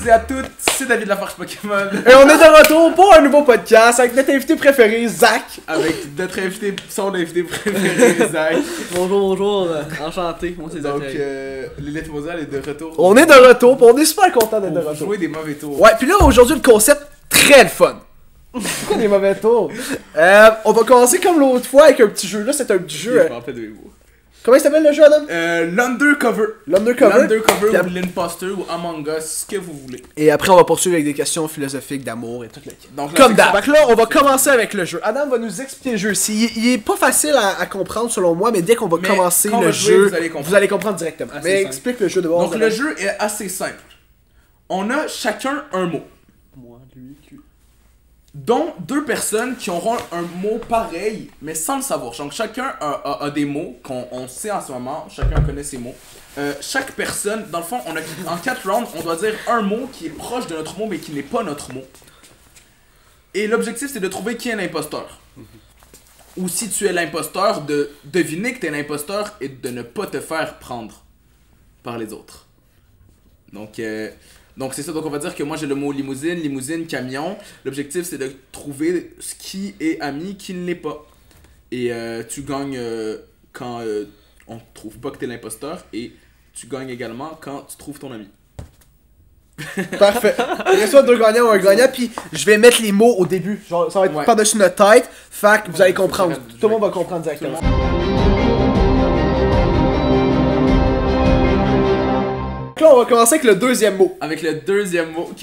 et à toutes, c'est David Lafarge Pokémon. Et on est de retour pour un nouveau podcast avec notre invité préféré, Zach. Avec notre invité, son invité préféré, Zach. Bonjour, enchanté, moi c'est Zach. Donc, Lilith Moselle est de retour. On est de retour, pis on est super content d'être de Pour retour. jouer des mauvais tours. Ouais, puis là, aujourd'hui, le concept, très le fun. Pourquoi des mauvais tours? On va commencer comme l'autre fois avec un petit jeu. Là, c'est un petit jeu. Je me rappelle de mes mots. Comment il s'appelle le jeu, Adam? L'Undercover. L'Undercover. L'Undercover ou l'Imposter ou Among Us, ce que vous voulez. Et après, on va poursuivre avec des questions philosophiques, d'amour et tout le kit. Donc, Comme d'hab. Donc là, on va commencer avec le jeu. Adam va nous expliquer le jeu ici. Il est pas facile à comprendre selon moi, mais dès qu'on va commencer quand on le va jouer, jeu, vous allez comprendre. directement. Assez Mais simple. explique le jeu de base. Donc, le Adam. jeu est assez simple. On a chacun un mot, Moi, lui, dont deux personnes qui auront un mot pareil, mais sans le savoir. Donc chacun a des mots qu'on sait en ce moment, chacun connaît ses mots. Chaque personne, dans le fond, en 4 rounds, on doit dire un mot qui est proche de notre mot, mais qui n'est pas notre mot. Et l'objectif, c'est de trouver qui est l'imposteur. Ou si tu es l'imposteur, de deviner que tu es l'imposteur et de ne pas te faire prendre par les autres. Donc c'est ça, donc on va dire que moi j'ai le mot limousine, camion. L'objectif c'est de trouver ce qui est ami, qui ne l'est pas. Et tu gagnes quand on trouve pas que t'es l'imposteur. Et tu gagnes également quand tu trouves ton ami. Parfait. Il reste soit deux gagnants ou un gagnant, puis je vais mettre les mots au début. Genre, ça va être Ouais. par-dessus notre tête. Fait que vous Ouais, allez comprendre. je vais- Tout le monde va comprendre directement. Donc là, on va commencer avec le deuxième mot. Avec le deuxième mot, ok.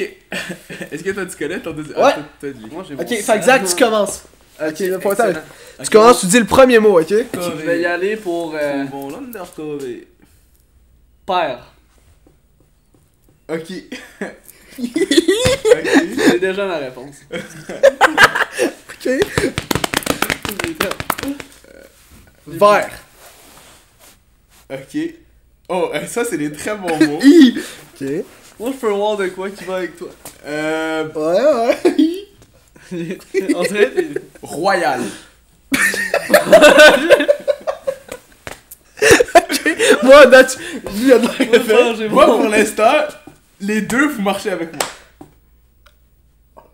Est-ce que toi tu connais ton deuxième Ouais. toi, lui. moi j'ai Ok, fait que Zach, tu commences. Ok, le point excellent. Tu commences, tu dis le premier mot, ok? Je vais y aller pour Bon, l'Undercover. père. Ok. J'ai déjà ma réponse. Ok. Vert. Ok. Oh, ça c'est des très bons mots. I. Ok. Moi je peux voir de quoi qui va avec toi. Ouais. On dirait Royal. Moi, Dutch, lui, il a de l'air fait. j'ai Moi pour l'instant, les deux vous marchez avec moi.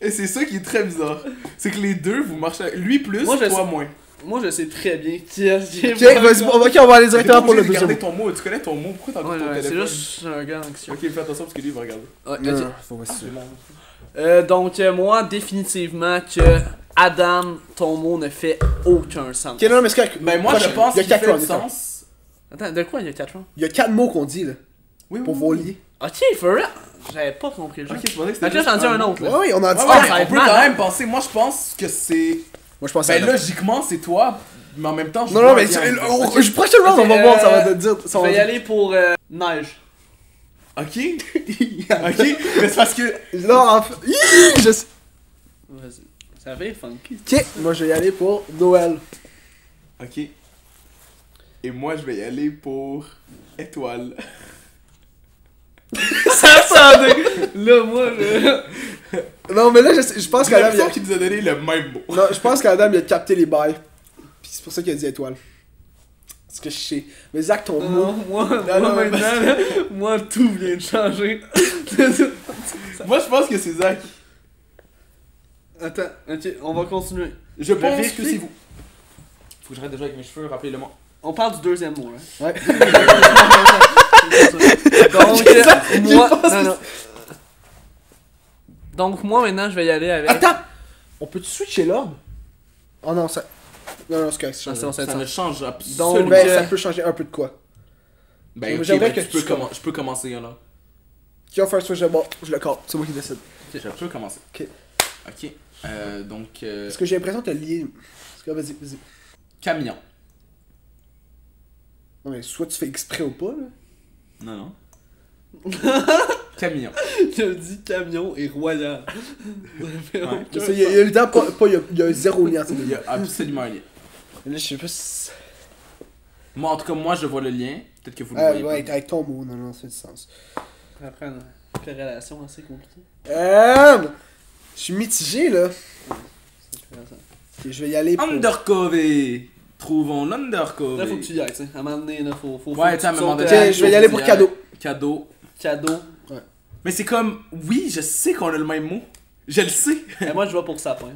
Et c'est ça qui est très bizarre. C'est que les deux vous marchez avec... Lui plus, Moi, je toi sais- moins. Moi je sais très bien qui est. Ok, vas-y, on va aller directement pour le deuxième. deuxième Garder ton mot, tu connais ton mot, pourquoi t'as Ouais, ton ouais, c'est téléphone? juste je suis un gars anxieux. Ok, fais attention parce que lui il va regarder. Ouais, Non, ok. non, faut voir ça. Donc moi définitivement que Adam, ton mot ne fait aucun sens. Ok, non, mais c'est correct. Ben moi je pense il y a qu'il 4 fait rounds. du sens. Attends, de quoi il y a 4 ans? Il y a 4 mots qu'on dit, là, Oui, pour oui, vos oui. liés. Ok, for real? J'avais pas compris le jeu. Ok, c'est pas vrai que Fait que là j'en dis un autre Ouais, là. oui, on en dit Ouais, pas. ouais, ça va on être peut mal, quand hein. même penser. Moi je pense que c'est. Moi, je pense Ben à logiquement c'est toi, mais en même temps je Non, vois non, mais rien. je prochain round, on va Ok, voir, ça va te dire. Je vais y aller pour neige. Ok. Ok, mais c'est parce que. Non, en fait. Je sais. Vas-y. Ça fait funky. Ok, moi, je vais y aller pour Noël. Ok. Et moi je vais y aller pour étoile. Ça sonne! Là, moi, je... Non, mais là, je pense J'ai qu'Adam, l'impression qu'il nous a donné le même mot. Non, je pense qu'Adam, il a capté les bails. Pis c'est pour ça qu'il a dit étoile. Parce que je sais. Mais Zach, ton Non, mot. moi non, mais maintenant, là, moi, tout vient de changer. Moi je pense que c'est Zach. Attends, ok, on va continuer. Je pense vérifie. que c'est vous. Faut que j'arrête déjà avec mes cheveux, rappelez-le moi. On parle du deuxième mot, hein. Ouais. Donc, C'est ça, je moi... pense Non, que non. Donc, moi, maintenant, je vais y aller avec... Attends! On peut-tu switcher l'ordre? Oh non, ça. Non, non, c'est correct. Ah, c'est bon, Ça ça ne change. change absolument. Donc, Ben, ça peut changer un peu de quoi. Ben, ok, j'aimerais ben, que tu je peux commencer là. Qui va faire switch de bord? Je le corde. C'est moi qui décide. Je peux commencer. Ok. Ok. Donc. Parce que j'ai l'impression que t'as lié. Parce que vas-y, vas-y. Camion. Non, mais soit tu fais exprès ou pas, là. Non, non. Camion. Il a dit camion et royal. Ça fait Ouais. aucun Ça, il y a évidemment pas. Il y a zéro lien entre les Il y deux. a absolument un lien. Mais là, je sais pas si. Moi, en tout cas, moi, je vois le lien. Peut-être que vous le Ah, voyez ouais, pas. avec ton mot, non, non, ça fait du sens. Après une corrélation assez compliquée. Je suis mitigé, là. Ok, je vais y aller pour. Undercover. Trouvons l'Undercover. Là, faut que tu y ailles, tu sais. À un moment donné, là, faut Ouais, tu sais, à un moment donné. Ok, je vais y aller pour cadeau. Cadeau. Cadeau. Mais c'est comme, oui, je sais qu'on a le même mot. Je le sais. Et moi, je vais pour sapin.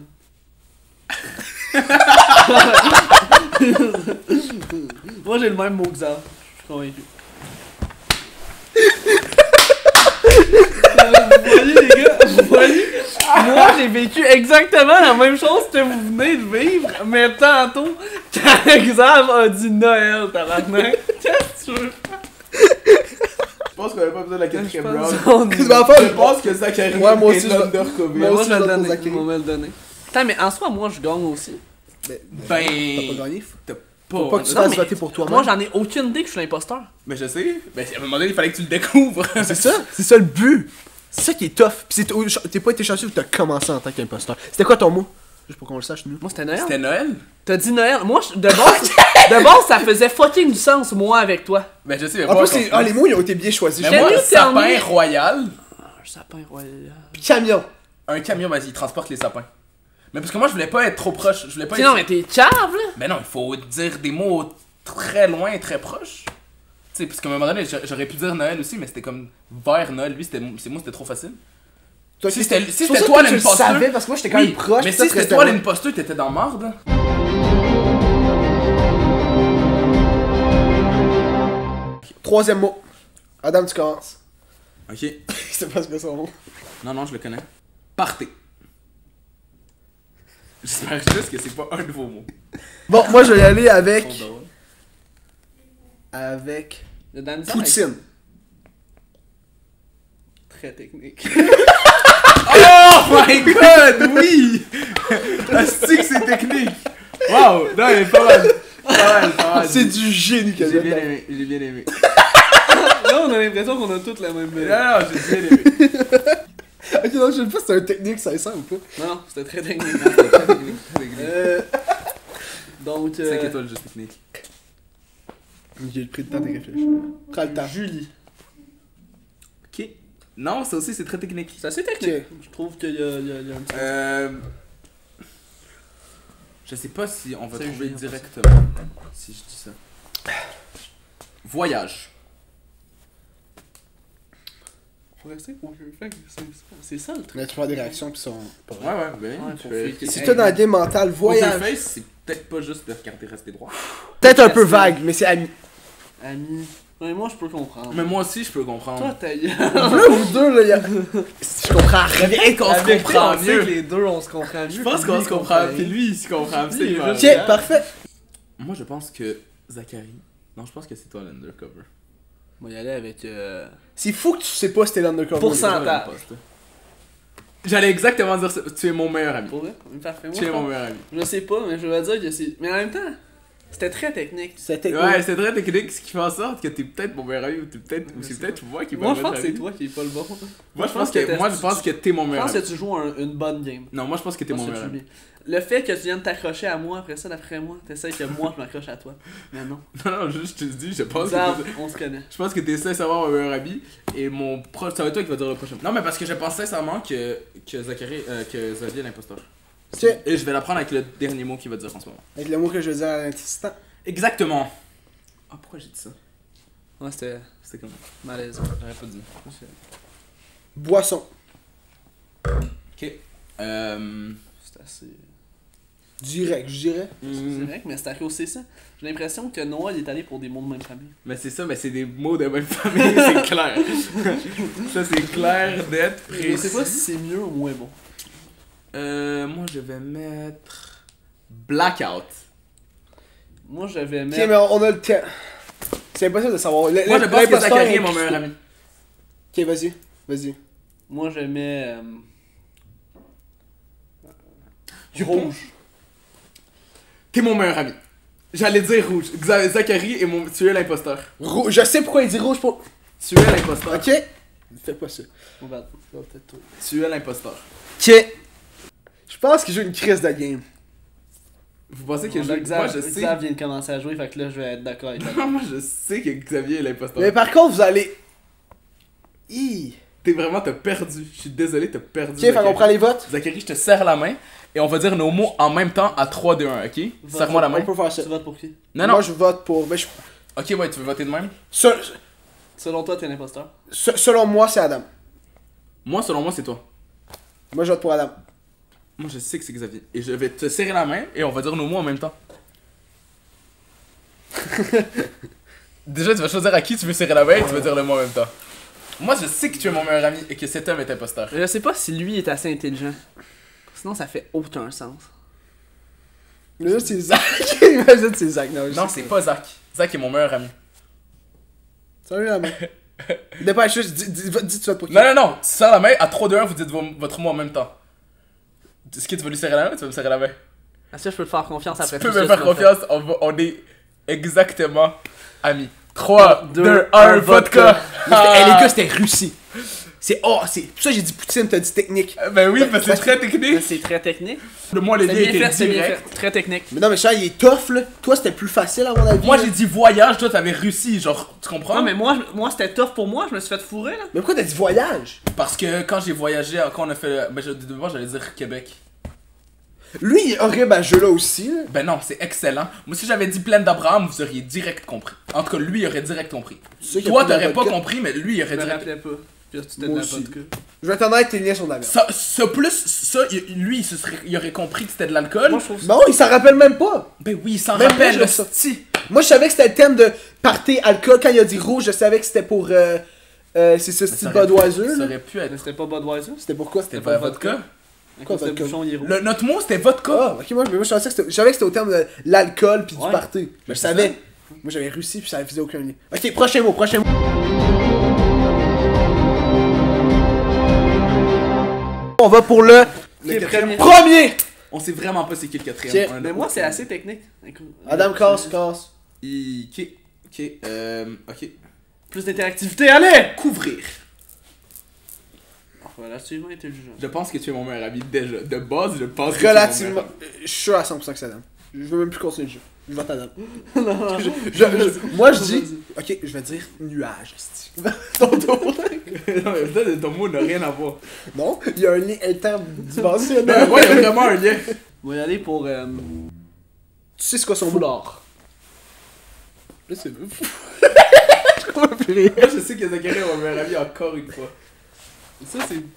Moi, j'ai le même mot que Xav. Je suis convaincu. Vous voyez, les gars? Vous voyez? Moi, j'ai vécu exactement la même chose que vous venez de vivre, mais tantôt, quand Xav a dit Noël, tabarnak. Qu'est-ce que tu veux? Je pense qu'on avait pas besoin de la quatrième round. Tu vas faire Je pense que Zachary Ouais, moi aussi, est je- l'undercover. moi Moi, aussi, je vais je le vais donner. pour Zachary. On va le donner. Putain, mais en soi, moi, je gagne aussi. T'as Ben. pas gagné? T'as Faut pas que tu te Non, fasses mais voter pour toi. Moi, j'en ai aucune idée que je suis l'imposteur. Mais je sais. Mais à un moment donné, il fallait que tu le découvres. C'est ça le but. C'est ça qui est tough. Pis t'es pas été chanceux que t'as commencé en tant qu'imposteur. C'était quoi ton mot? Juste pour qu'on le sache, nous. Moi, c'était Noël. C'était Noël? T'as dit Noël. Moi, de base, ça faisait fucking du sens, moi, avec toi. Ben je sais, mais En pas plus, les mots ils ont été bien choisis. Mais moi, Can you tell sapin me- royal. Un sapin royal. Pis camion. Un camion, vas-y, il transporte les sapins. Mais parce que moi, je voulais pas être trop proche. Je voulais pas Sinon, être... mais t'es cave, là. Mais non, il faut dire des mots très loin, très proches. Tu sais, parce qu'à un moment donné, j'aurais pu dire Noël aussi, mais c'était comme vers Noël. Lui, c'était moi, c'était trop facile. Toi, Si c'était c'est pour ça toi que je le l'imposteur. savais parce que moi j'étais quand Oui, même proche. mais pis si ça, c'était toi l'imposteur, t'étais dans marde. Là. Troisième mot. Adam, tu commences. Ok. C'est pas ce que son mot. Non, je le connais. Partez. J'espère juste que c'est pas un nouveau mot. Bon, moi je vais y aller avec. Avec. Le Dan Design, Poutine. très technique. Oh my god, oui! Asti que c'est technique! Wow! Non, il est pas mal. Pas mal. C'est du génie, J'ai Kazan. bien aimé, j'ai bien aimé. Là, on a l'impression qu'on a toutes la même Non, j'ai bien aimé. Ok, non, je sais pas si c'est un technique sincère ou pas. Non, c'était très technique. Très technique, très technique. Donc, 5 étoiles juste technique. J'ai pris le temps de réfléchir. Prends le temps. Julie. Ok. Non, ça aussi c'est très technique. C'est assez technique. Je trouve qu'il y a un petit... Je sais pas si on va C'est trouver Julien, directement. Si je dis ça. Voyage. Faut rester pour c'est ça le truc. Mais tu fais des réactions qui sont pas Ouais, vraies. ben. Ouais, tu pour fais- fliquer. Si toi dans la game mentale, voyage. Poker face, c'est peut-être pas juste de regarder rester droit. Peut-être un peu vague, mais c'est ami. Ami. Ouais, moi, je peux comprendre. Mais moi aussi, je peux comprendre. Toi, ta gueule. Là, vous deux, là, y'a. Je comprends rien. Rien qu'on se Avec comprend on sait mieux. que les deux, on se comprend mieux. Je pense qu'on se comprend, puis lui, il se comprend absolument. il est Ok, parfait. Moi, je pense que Zachary. Non, je pense que c'est toi l'undercover. On va y aller avec... C'est fou que tu sais pas si t'es l'undercover. Pourcentage. J'allais exactement dire ça. Tu es mon meilleur ami. Pour vrai? Parfait. Moi, Tu es je mon pense- meilleur ami. Je sais pas, mais je vais dire que c'est... Mais en même temps, c'était très technique. C'était Ouais, c'est très technique, ce qui fait en sorte que t'es peut-être mon meilleur ami ou c'est peut-être moi qui est Moi, mon je pense que meilleur c'est ami. toi qui est pas le bon. Moi, je pense que t'es mon Je meilleur pense ami. que tu joues une bonne game. Non, moi, je pense que t'es Je mon pense que meilleur tu ami. joues bien. Le fait que tu viennes t'accrocher à moi après ça, d'après moi, t'essayes que moi je m'accroche à toi. Mais non. Non, juste, je te dis, je pense Zab, que on se connaît. je pense que t'es sincèrement mon meilleur ami et mon proche. Ça va être toi qui va dire le prochain. Non, mais parce que je pense sincèrement que Zachary, que Xavier est l'imposteur. Ok. Et je vais l'apprendre avec le dernier mot qu'il va dire en ce moment. Avec le mot que je veux dire à l'instant. Exactement. Ah, pourquoi j'ai dit ça? Ouais, c'était C'était comme. malaisant. J'aurais pas dit. Boisson. Ok. C'était assez. Direct, je dirais. C'est vrai, mais c'était aussi ça. J'ai l'impression que Noah il est allé pour des mots de même famille. Mais c'est ça, mais c'est des mots de même famille, c'est clair. Ça, c'est clair, net, précis. Je sais pas si c'est mieux ou moins bon. Moi, je vais mettre. Blackout. Moi je vais Ok, mettre. mais on a le temps. C'est impossible de savoir. Moi, je pense que Zachary est mon meilleur ami. Ok, vas-y. Vas-y. Moi je mets. J'ai Rouge. T'es mon meilleur ami. J'allais dire rouge. Zachary est mon. Tu es l'imposteur. Je sais pourquoi il dit rouge pour. Tu es l'imposteur. Ok? Fais pas ça. On va peut-être toi. Tu es l'imposteur. Ok. Je pense qu'il joue une crise de game. Vous pensez que Là, moi, Xav, je sais. Xav vient de commencer à jouer, fait que là je vais être d'accord avec toi. Moi, je sais que Xavier est l'imposteur. Mais par contre, vous allez. Hi. T'as perdu. Je suis désolé, t'as perdu. Ok, fait qu'on prend les votes. Zachary, je te serre la main et on va dire nos mots en même temps à 3, 2, 1, ok? Serre-moi la main. On peut faire ça. Tu votes pour qui? Non, non. Moi, je vote pour. Ben, Ok, ouais, tu veux voter de même? Se- Selon toi, t'es l'imposteur. Selon moi, c'est Adam. Moi, selon moi, c'est toi. Moi, je vote pour Adam. Moi, je sais que c'est Xavier. Et je vais te serrer la main et on va dire nos mots en même temps. Déjà, tu vas choisir à qui tu veux serrer la main et tu vas dire le mot en même temps. Moi, je sais que tu es mon meilleur ami et que cet homme est imposteur. Je sais pas si lui est assez intelligent. Sinon, ça fait aucun sens. Mais là, c'est Zach. Imagine, c'est Zach. Non, c'est pas Zach. Zach est mon meilleur ami. Salut la main. Dépêche, dis tu vas pour qui? Non, tu serres la main, à 3, 2, 1, vous dites votre mot en même temps. Est-ce que tu vas lui serrer la main ou tu vas me serrer la main? Est-ce que je peux te faire confiance après Tu tout peux me ce faire que tu m'as confiance, on est exactement amis. 3, 2, 1, 1, vodka! Les gars, c'était Russie. C'est pour ça que j'ai dit Poutine, t'as dit technique. Ben oui, parce que c'est très fait? technique. C'est très technique. Moi, le lien C'est bien était fait, c'est bien direct. fait. Très technique. Mais non, mais Charles, il est tough là. Toi, c'était plus facile à mon avis. Moi, là. j'ai dit voyage, toi, t'avais Russie, genre, tu comprends? Non, mais moi c'était tough pour moi, je me suis fait fourrer là. Mais pourquoi t'as dit voyage? Parce que quand j'ai voyagé, quand on a fait. Ben, moi, j'allais dire Québec. Lui, il est horrible à ce jeu-là aussi. Là. Ben non, c'est excellent. Moi, si j'avais dit Plaine d'Abraham, vous auriez direct compris. En tout cas, lui, il aurait direct compris. Tu sais qu'il y a Toi, plus de t'aurais pas vodka. compris, mais lui, il Je aurait me direct. rappelais pas. Puis tu t'es Moi de aussi. la vodka. Je vais t'en être, tes liens sont d'ailleurs. Lui, il aurait compris que c'était de l'alcool. Moi je trouve ça. Non, il s'en rappelle même pas. Ben oui, il s'en Même rappelle, moi, le je le sti. Moi, je savais que c'était le thème de party alcool. Quand il a dit rouge, je savais que c'était pour. C'est ce style Budweiser. Ça là. aurait pu être. Mais c'était pas Budweiser. C'était pourquoi? C'était pas vodka. Quoi, C'était le vodka? bouchon il est rouge. Notre mot, c'était vodka. Ah, ok, moi, je savais que c'était au terme de l'alcool puis du Ouais. party. Mais je c'est savais. Moi, j'avais réussi puis ça faisait aucun lien. Ok, prochain mot. On va pour le quatrième. premier. On sait vraiment pas c'est qui le quatrième. Ok. On a Mais moi c'est aucune assez technique. Écoute, Adam, casse. idée. Ok. Plus d'interactivité, allez! Couvrir. Relativement intelligent. Je pense que tu es mon meilleur ami déjà. De base, je pense que tu es mon Relativement. meilleur Je suis sûr à 100% que c'est Adam. Je veux même plus continuer le jeu. Je vote Adam. Non, Moi, je dis. Ok, je vais dire nuage. esti. Ton tour. ami. Non, mais peut-être ton mot n'a rien à voir. Non, il y a un lien interdimensionnel. Ben ouais, il y a vraiment un lien. On va y aller pour Tu sais c'est quoi son mot? foulard. Là, c'est Moi, je sais que Zachary est mon meilleur ami encore une fois.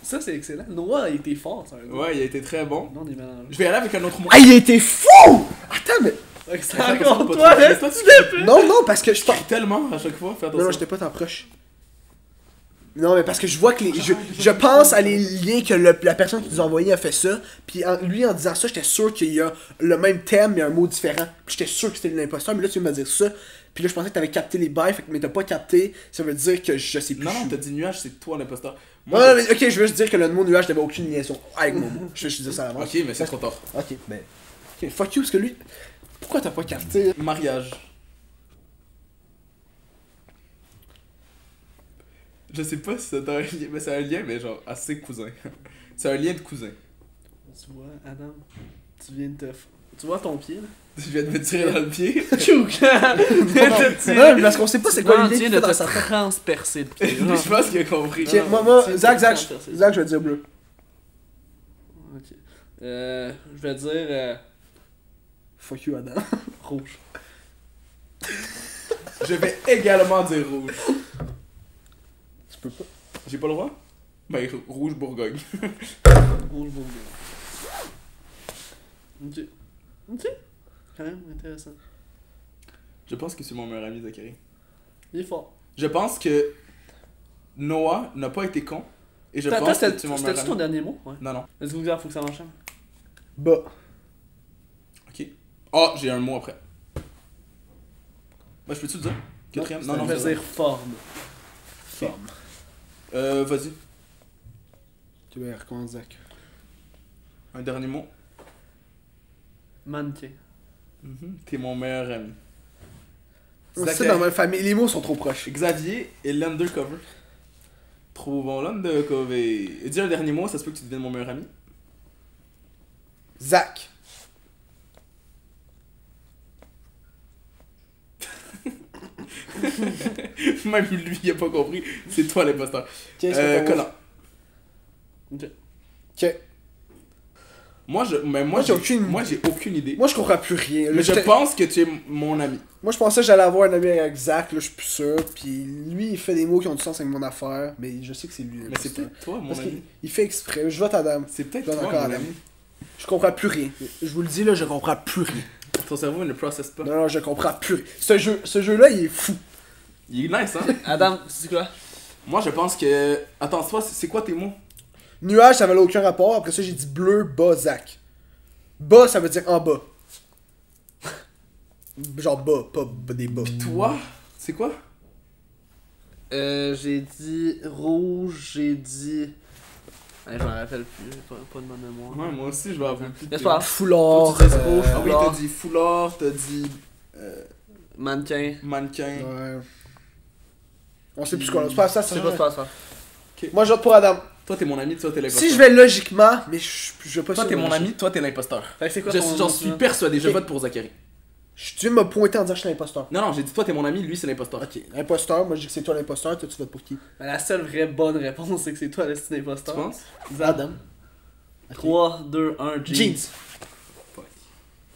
Ça c'est excellent. Noah a été fort, ça. Ouais, il a été très bon. Non, on est mélangés. Je vais aller avec un autre mot. Ah, il a été fou! Attends, mais. C'est Fais encore attention, toi, pas reste trop. tu l'es Non, parce que je pense. Tellement à chaque fois, fais Non, attention. j'étais pas tant proche. Non, mais parce que je vois que je pense à les liens que la personne qui nous a envoyé a fait ça. Puis lui, en disant ça, j'étais sûr qu'il y a le même thème mais un mot différent. Puis j'étais sûr que c'était l'imposteur, mais là, tu viens de me dire ça. Puis là, je pensais que t'avais capté les bails, mais t'as pas capté. Ça veut dire que je sais plus. Non, t'as dit nuage, c'est toi l'imposteur. Ouais, mais ok, je veux juste dire que le mot nuage n'avait aucune liaison avec mon mot. Je vais juste dire ça à l'avance. Ok, mais c'est trop tard. Ok, ben. Ok, fuck you, parce que lui. Pourquoi t'as pas capté? Mariage. Je sais pas si c'est un lien, mais c'est un lien, mais genre assez cousin. C'est un lien de cousin. Tu vois, Adam, tu viens de te. Tu vois ton pied là? Je viens de me tirer dans le pied. Non, parce qu'on sait pas c'est quoi Non, l'idée tu qu'il viens fait de dans te sa tête. transpercer le pied. Je pense qu'il a compris. Ok, moi, c'est Zach, transpercé. je vais dire bleu. Ok. Je vais dire Fuck you, Adam. rouge. Je vais également dire rouge. Tu peux pas. J'ai pas le droit? Ben, rouge Bourgogne. Rouge Bourgogne. Ok. Ok. Quand même intéressant. Je pense que c'est mon meilleur ami, Zachary. Il est fort. Je pense que Noah n'a pas été con. Et je pense que c'est mon meilleur C'était-tu ton ami. dernier mot? Ouais. Non, non. Est-ce que vous dire, faut que ça m'enchaîne? Bah. Ok. Ah, j'ai un mot après. Ben, je peux-tu le dire? Quatrième? Non, non, je c'est vais vrai. dire forme. Forme. Vas-y. Tu vas recommencer, Zach. Un dernier mot. Mannequin. T'es mon meilleur ami. C'est dans ma famille, les mots sont trop proches. Xavier et l'undercover. Trouvons l'undercover. Dis un dernier mot, ça se peut que tu deviennes mon meilleur ami. Zach. Même lui, il a pas compris. C'est toi l'imposteur. Qu'est-ce que Collant. Ok. Ok. Moi, j'ai aucune idée. Moi, je comprends plus rien. Mais je pense que tu es mon ami. Moi, je pensais que j'allais avoir un ami avec Zach, là, je suis plus sûr. Puis lui, il fait des mots qui ont du sens avec mon affaire. Mais je sais que c'est lui. Mais c'est peut-être toi, mon ami. Il fait exprès. Je vote Adam. C'est peut-être Je vote toi, encore mon Adam. ami. Je comprends plus rien. Je vous le dis, là, je comprends plus rien. Ton cerveau ne processe pas. Non, je comprends plus rien. Ce jeu-là, il est fou. Il est nice, hein? Adam, c'est quoi? Moi, je pense que. Attends, c'est quoi tes mots? Nuage, ça valait aucun rapport. Après ça, j'ai dit bleu, bas, Zach. Bas, ça veut dire en bas. Genre bas, pas des bas. Toi, c'est quoi? J'ai dit rouge, j'ai dit. Je m'en rappelle plus, pas de bonne mémoire. Ouais, moi aussi, je vais avoir plus de. Mais c'est pas grave. Foulard. Toi, tu dis rouge, Ah oui, foulard. t'as dit foulard, t'as dit. Mannequin. Mannequin. Ouais. On sait plus ce qu'on a. C'est pas ça, C'est pas ça. Moi, je vote pour Adam. Toi, t'es mon ami, toi, t'es l'imposteur. Si je vais logiquement, mais je vais pas Toi, sur t'es le mon logique. ami, toi, t'es l'imposteur. Fait que c'est quoi J'en ton suis persuadé, je Ok. vote pour Zachary. Tu viens de me pointer en disant que je suis l'imposteur. Non, j'ai dit toi, t'es mon ami, lui, c'est l'imposteur. Ok, imposteur, moi je dis que c'est toi l'imposteur, toi tu votes pour qui? Ben, la seule vraie bonne réponse, c'est que c'est toi le style Tu imposteur. penses? Adam. 3, 2, 1, jeans. Jeans.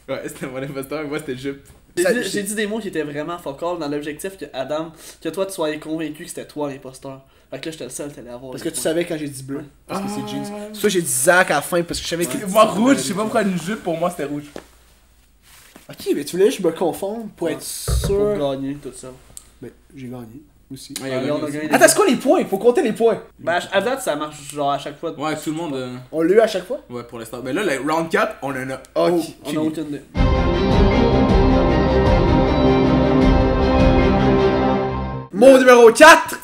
Ouais, c'était mon imposteur, moi, c'était Jup. J'ai dit des mots qui étaient vraiment focal dans l'objectif que Adam, que toi tu sois convaincu que c'était toi l'imposteur. Fait que là j'étais le seul, t'allais avoir. Parce les que tu points. savais quand j'ai dit bleu. Parce que Ah. c'est jeans. Soit j'ai dit Zach à la fin parce que je savais que. Moi, rouge, je sais pas pourquoi une jupe, pour moi, c'était rouge. Ok, mais tu voulais que je me confonde pour être Pour sûr. gagner tout ça. Mais j'ai gagné aussi. Ouais, Ah, là, on a gagné. Attends, c'est quoi les points? Faut compter les points. Ben à date ça marche genre à chaque fois. Ouais, tout le monde. On l'a eu à chaque fois? Ouais, pour l'instant. Mais là, le round 4, on en a. Ok. On a aucune idée. Mot numéro 4!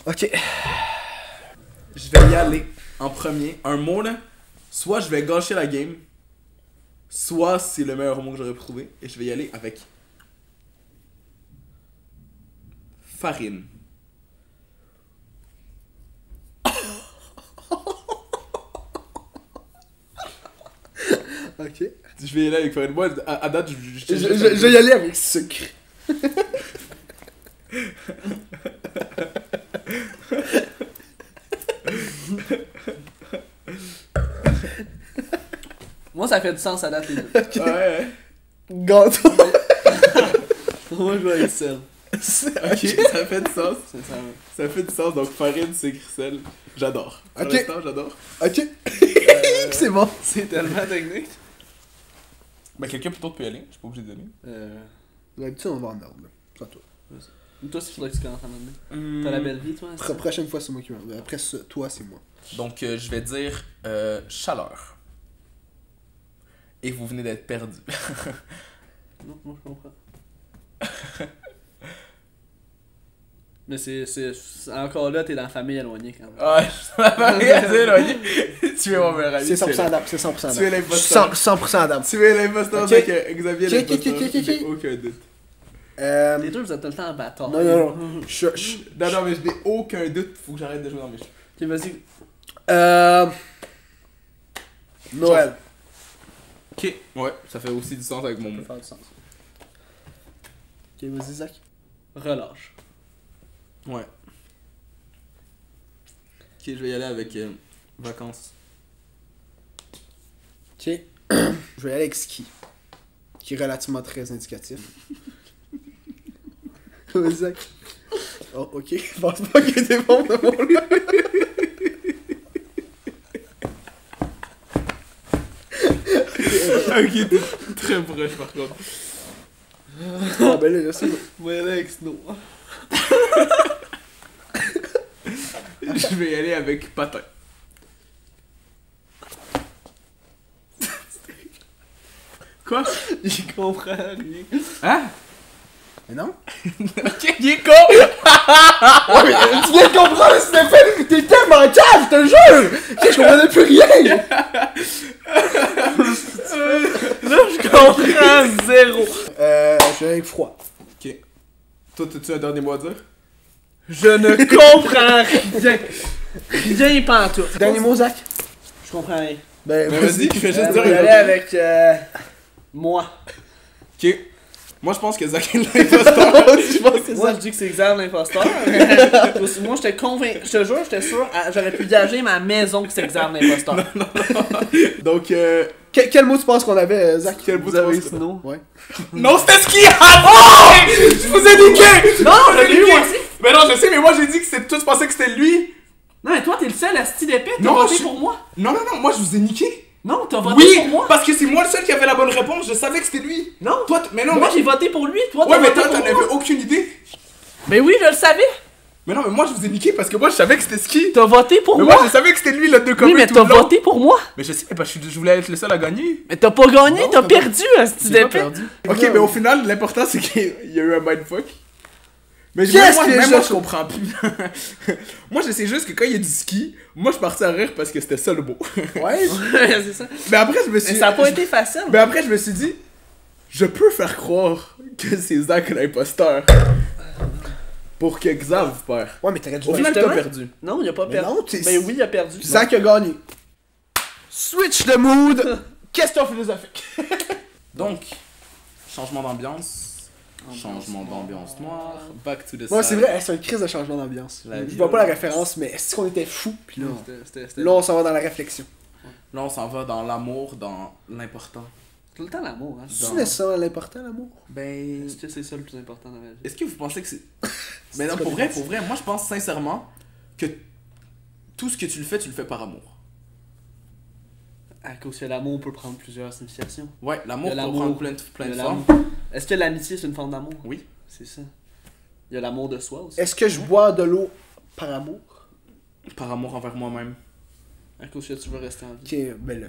Ok. Je vais y aller en premier. Un mot, là. Soit je vais gâcher la game, soit c'est le meilleur mot que j'aurais pu trouver. Et je vais y aller avec. Farine. Ok. Je vais y aller avec farine. Moi, à date, Je vais y aller avec sucre. Moi ça fait du sens à date les deux. Ouais. Gâteau. Moi je vais avec sel. Ok, ça fait du sens. C'est ça. Ça fait du sens. Donc, farine, sucre, sel. J'adore. Pour Ok. l'instant, j'adore. Ok. C'est bon. C'est tellement technique. Ben, quelqu'un plutôt peut y aller. Je suis pas obligé de donner. D'habitude, on va en ordre. Là. C'est à toi. Toi il faudrait que tu commences à m'amener. T'as la belle vie toi? La prochaine fois, c'est moi qui vais. Après ça, toi, c'est moi. Donc, je vais dire chaleur. Et vous venez d'être perdu. Non, moi je comprends. Mais c'est encore là, t'es dans la famille éloignée quand même. Ah, je m'avais rien dit, là. Tu es mon meilleur ami. C'est tu es 100% Adam. C'est 100% Adam. Tu es l'imposteur. 100% Adam. Tu es l'imposteur, Ok. donc Xavier Ok, l'imposteur. ok, ok, ok. J'ai aucun doute. Les deux vous êtes tout le temps en bâtard. Non, non, non. Non, mais je n'ai aucun doute. Faut que j'arrête de jouer dans mes jeux. Ok, vas-y. Noël. Ok. Ouais, ça fait aussi du sens avec mon Ça mot. peut faire du sens. Ok, vas-y, Zach. Relâche. Ouais. Ok, je vais y aller avec vacances. Ok. Je vais y aller avec ski. Qui est relativement très indicatif. Vas-y, Zach. Oh, ok. Je pense pas qu'il était bon de mon là. Ok, t'es très proche par contre. Ah, ben là, c'est bon. Ouais, Alex, non. Je vais y aller avec patin. Quoi? J'y comprends rien. Hein? Mais non? Ok, il est con! Ouais, mais tu viens de comprendre, Stéphane! T'es tellement calme, je te jure! Ok, je comprenais plus rien! Là, je comprends zéro. Je vais avec froid. Ok. Toi, t'as-tu un dernier mot à dire? Je ne comprends rien. Rien pantoute. Dernier mot, Zach? Je comprends rien. Ben, Mais vas-y, je vais juste Je dire vais y un aller autre. avec moi. Ok. Moi, je pense que Zach est l'imposteur. Je pense que Moi, je dis que c'est Xav l'imposteur. Moi, j'étais convaincu. Je te jure, j'étais sûr. J'aurais pu gager ma maison que c'est Xav l'imposteur. Donc, Quel mot tu penses qu'on avait, Zach? quel bout Vous tu avez penses que- Snow. Ouais. Non, c'était ski! Ah non! Je vous ai niqué! Non, je vous ai j'ai eu, niqué! moi aussi. Mais non, je sais, mais moi j'ai dit que c'était. Toi, tu pensais que c'était lui? Non, mais toi, t'es le seul à style d'épée. T'as Non, voté je- pour moi. Non, moi je vous ai niqué. Non, t'as voté Oui, pour moi. parce que c'est moi le seul qui avait la bonne réponse. Je savais que c'était lui. Non. Toi, mais non, Moi, mais. j'ai voté pour lui. Toi, Ouais, t'as mais voté toi, pour t'en avais moi. aucune idée. Mais oui, je le savais. Mais non, mais moi je vous ai niqué parce que moi je savais que c'était ski. T'as voté pour Mais moi. moi je savais que c'était lui le deux Oui, communs mais tout t'as le long. voté pour moi. Mais je sais, parce que je voulais être le seul à gagner. Mais t'as pas gagné, Non, t'as t'as perdu, un style J'ai pas d'épée. perdu. Ok, mais au final, l'important c'est qu'il y a eu un mindfuck. Mais Qu'est-ce moi, que même je- moi je comprends plus. Moi je sais juste que quand il y a du ski, moi je partais à rire parce que c'était ça le mot. Ouais. C'est ça. Mais après je me suis. Mais ça a pas été facile. Mais après je me suis dit, je peux faire croire que c'est Zach l'imposteur. Pour que Xav perd. Ouais, mais t'aurais dû Au final, t'as justement. perdu. Non, il a pas Mais perdu. non, t'es- Ben oui, il a perdu. Zach a gagné. Switch de mood. Question philosophique. Donc, changement d'ambiance. Changement d'ambiance noire. Back to the Ouais, side. c'est vrai, c'est une crise de changement d'ambiance. La Je vois pas la référence, mais est-ce qu'on était fous? Puis là, C'était là, on s'en va dans la réflexion. Là, on s'en va dans l'amour, dans l'important. tout le temps l'amour. Hein. C'est nécessairement l'important, l'amour? Ben. Est-ce que c'est ça le plus important dans la vie? Est-ce que vous pensez que c'est. Mais non, pour vrai, moi je pense sincèrement que tout ce que tu le fais par amour. À cause que l'amour peut prendre plusieurs significations. Ouais, l'amour Il y a peut l'amour. prendre plein Il de y a formes. l'amour. Est-ce que l'amitié c'est une forme d'amour? Oui. C'est ça. Il y a l'amour de soi aussi. Est-ce que je bois de l'eau par amour? Par amour envers moi-même. À cause que tu veux rester en vie. Ok, ben là.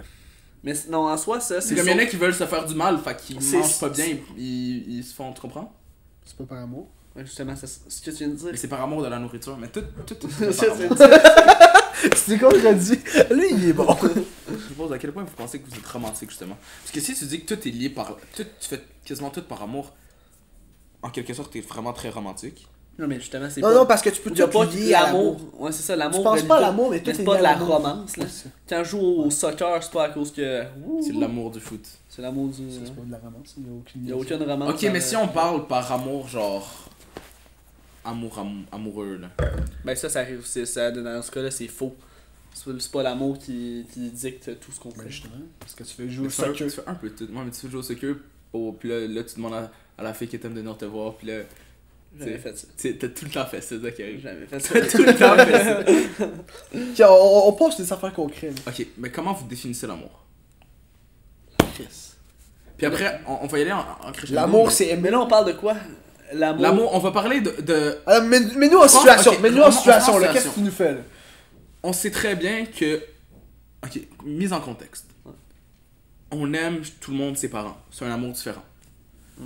Mais non, en soi, ça, C'est comme il y en a qui veulent se faire du mal, fait qu'ils C'est- mangent pas bien, ils se font, tu comprends? C'est pas par amour. Ouais, justement, c'est ce que tu viens de dire. Mais c'est par amour de la nourriture, mais tout Ça, c'est par c'est- amour. C'est quoi qu'on a dit? Lui, il est bon. Je vous pose à quel point vous pensez que vous êtes romantique justement. Parce que si tu dis que tout est lié par. Tu fais quasiment tout par amour, en quelque sorte, t'es vraiment très romantique. Non, mais justement, c'est Non, pas... non, parce que tu peux Il y a tout pas lier que à l'amour. l'amour. Ouais, c'est ça, l'amour. Tu penses relie pas à tout. l'amour, mais tout Mais est c'est lié pas à de la l'amour. romance, là. Quand je joue au soccer, c'est pas à cause que... C'est de l'amour du foot. C'est l'amour du... C'est pas de la romance, il y a aucune Il y a aucune romance. Ok, mais si on parle par amour, genre. Amoureux, là. Ben ça arrive, ça, dans ce cas-là, c'est faux. C'est pas l'amour qui dicte tout ce qu'on Ben fait. justement, parce que tu fais jouer au Tu fais soccer. tu fais un peu tout. Moi, mais tu fais jouer au soccer, puis là, tu demandes à la fille qui t'aime de venir te voir, puis là. J'avais fait ça. T'as tout le temps fait ça, Zachary. J'avais fait ça. T'as tout le temps fait ça. Ok, on passe des affaires concrètes. Ok, mais comment vous définissez l'amour? Chris. Puis après, on va y aller en crescendo. L'amour, mais- c'est aimer. Mais là, on parle de quoi? L'amour, on va parler de. Alors, mets-nous en pense- situation. ok, Mets-nous en on situation, pense là. en Qu'est-ce que tu nous fais, là? On sait très bien que. Ok, mise en contexte. On aime tout le monde ses parents. C'est un amour différent.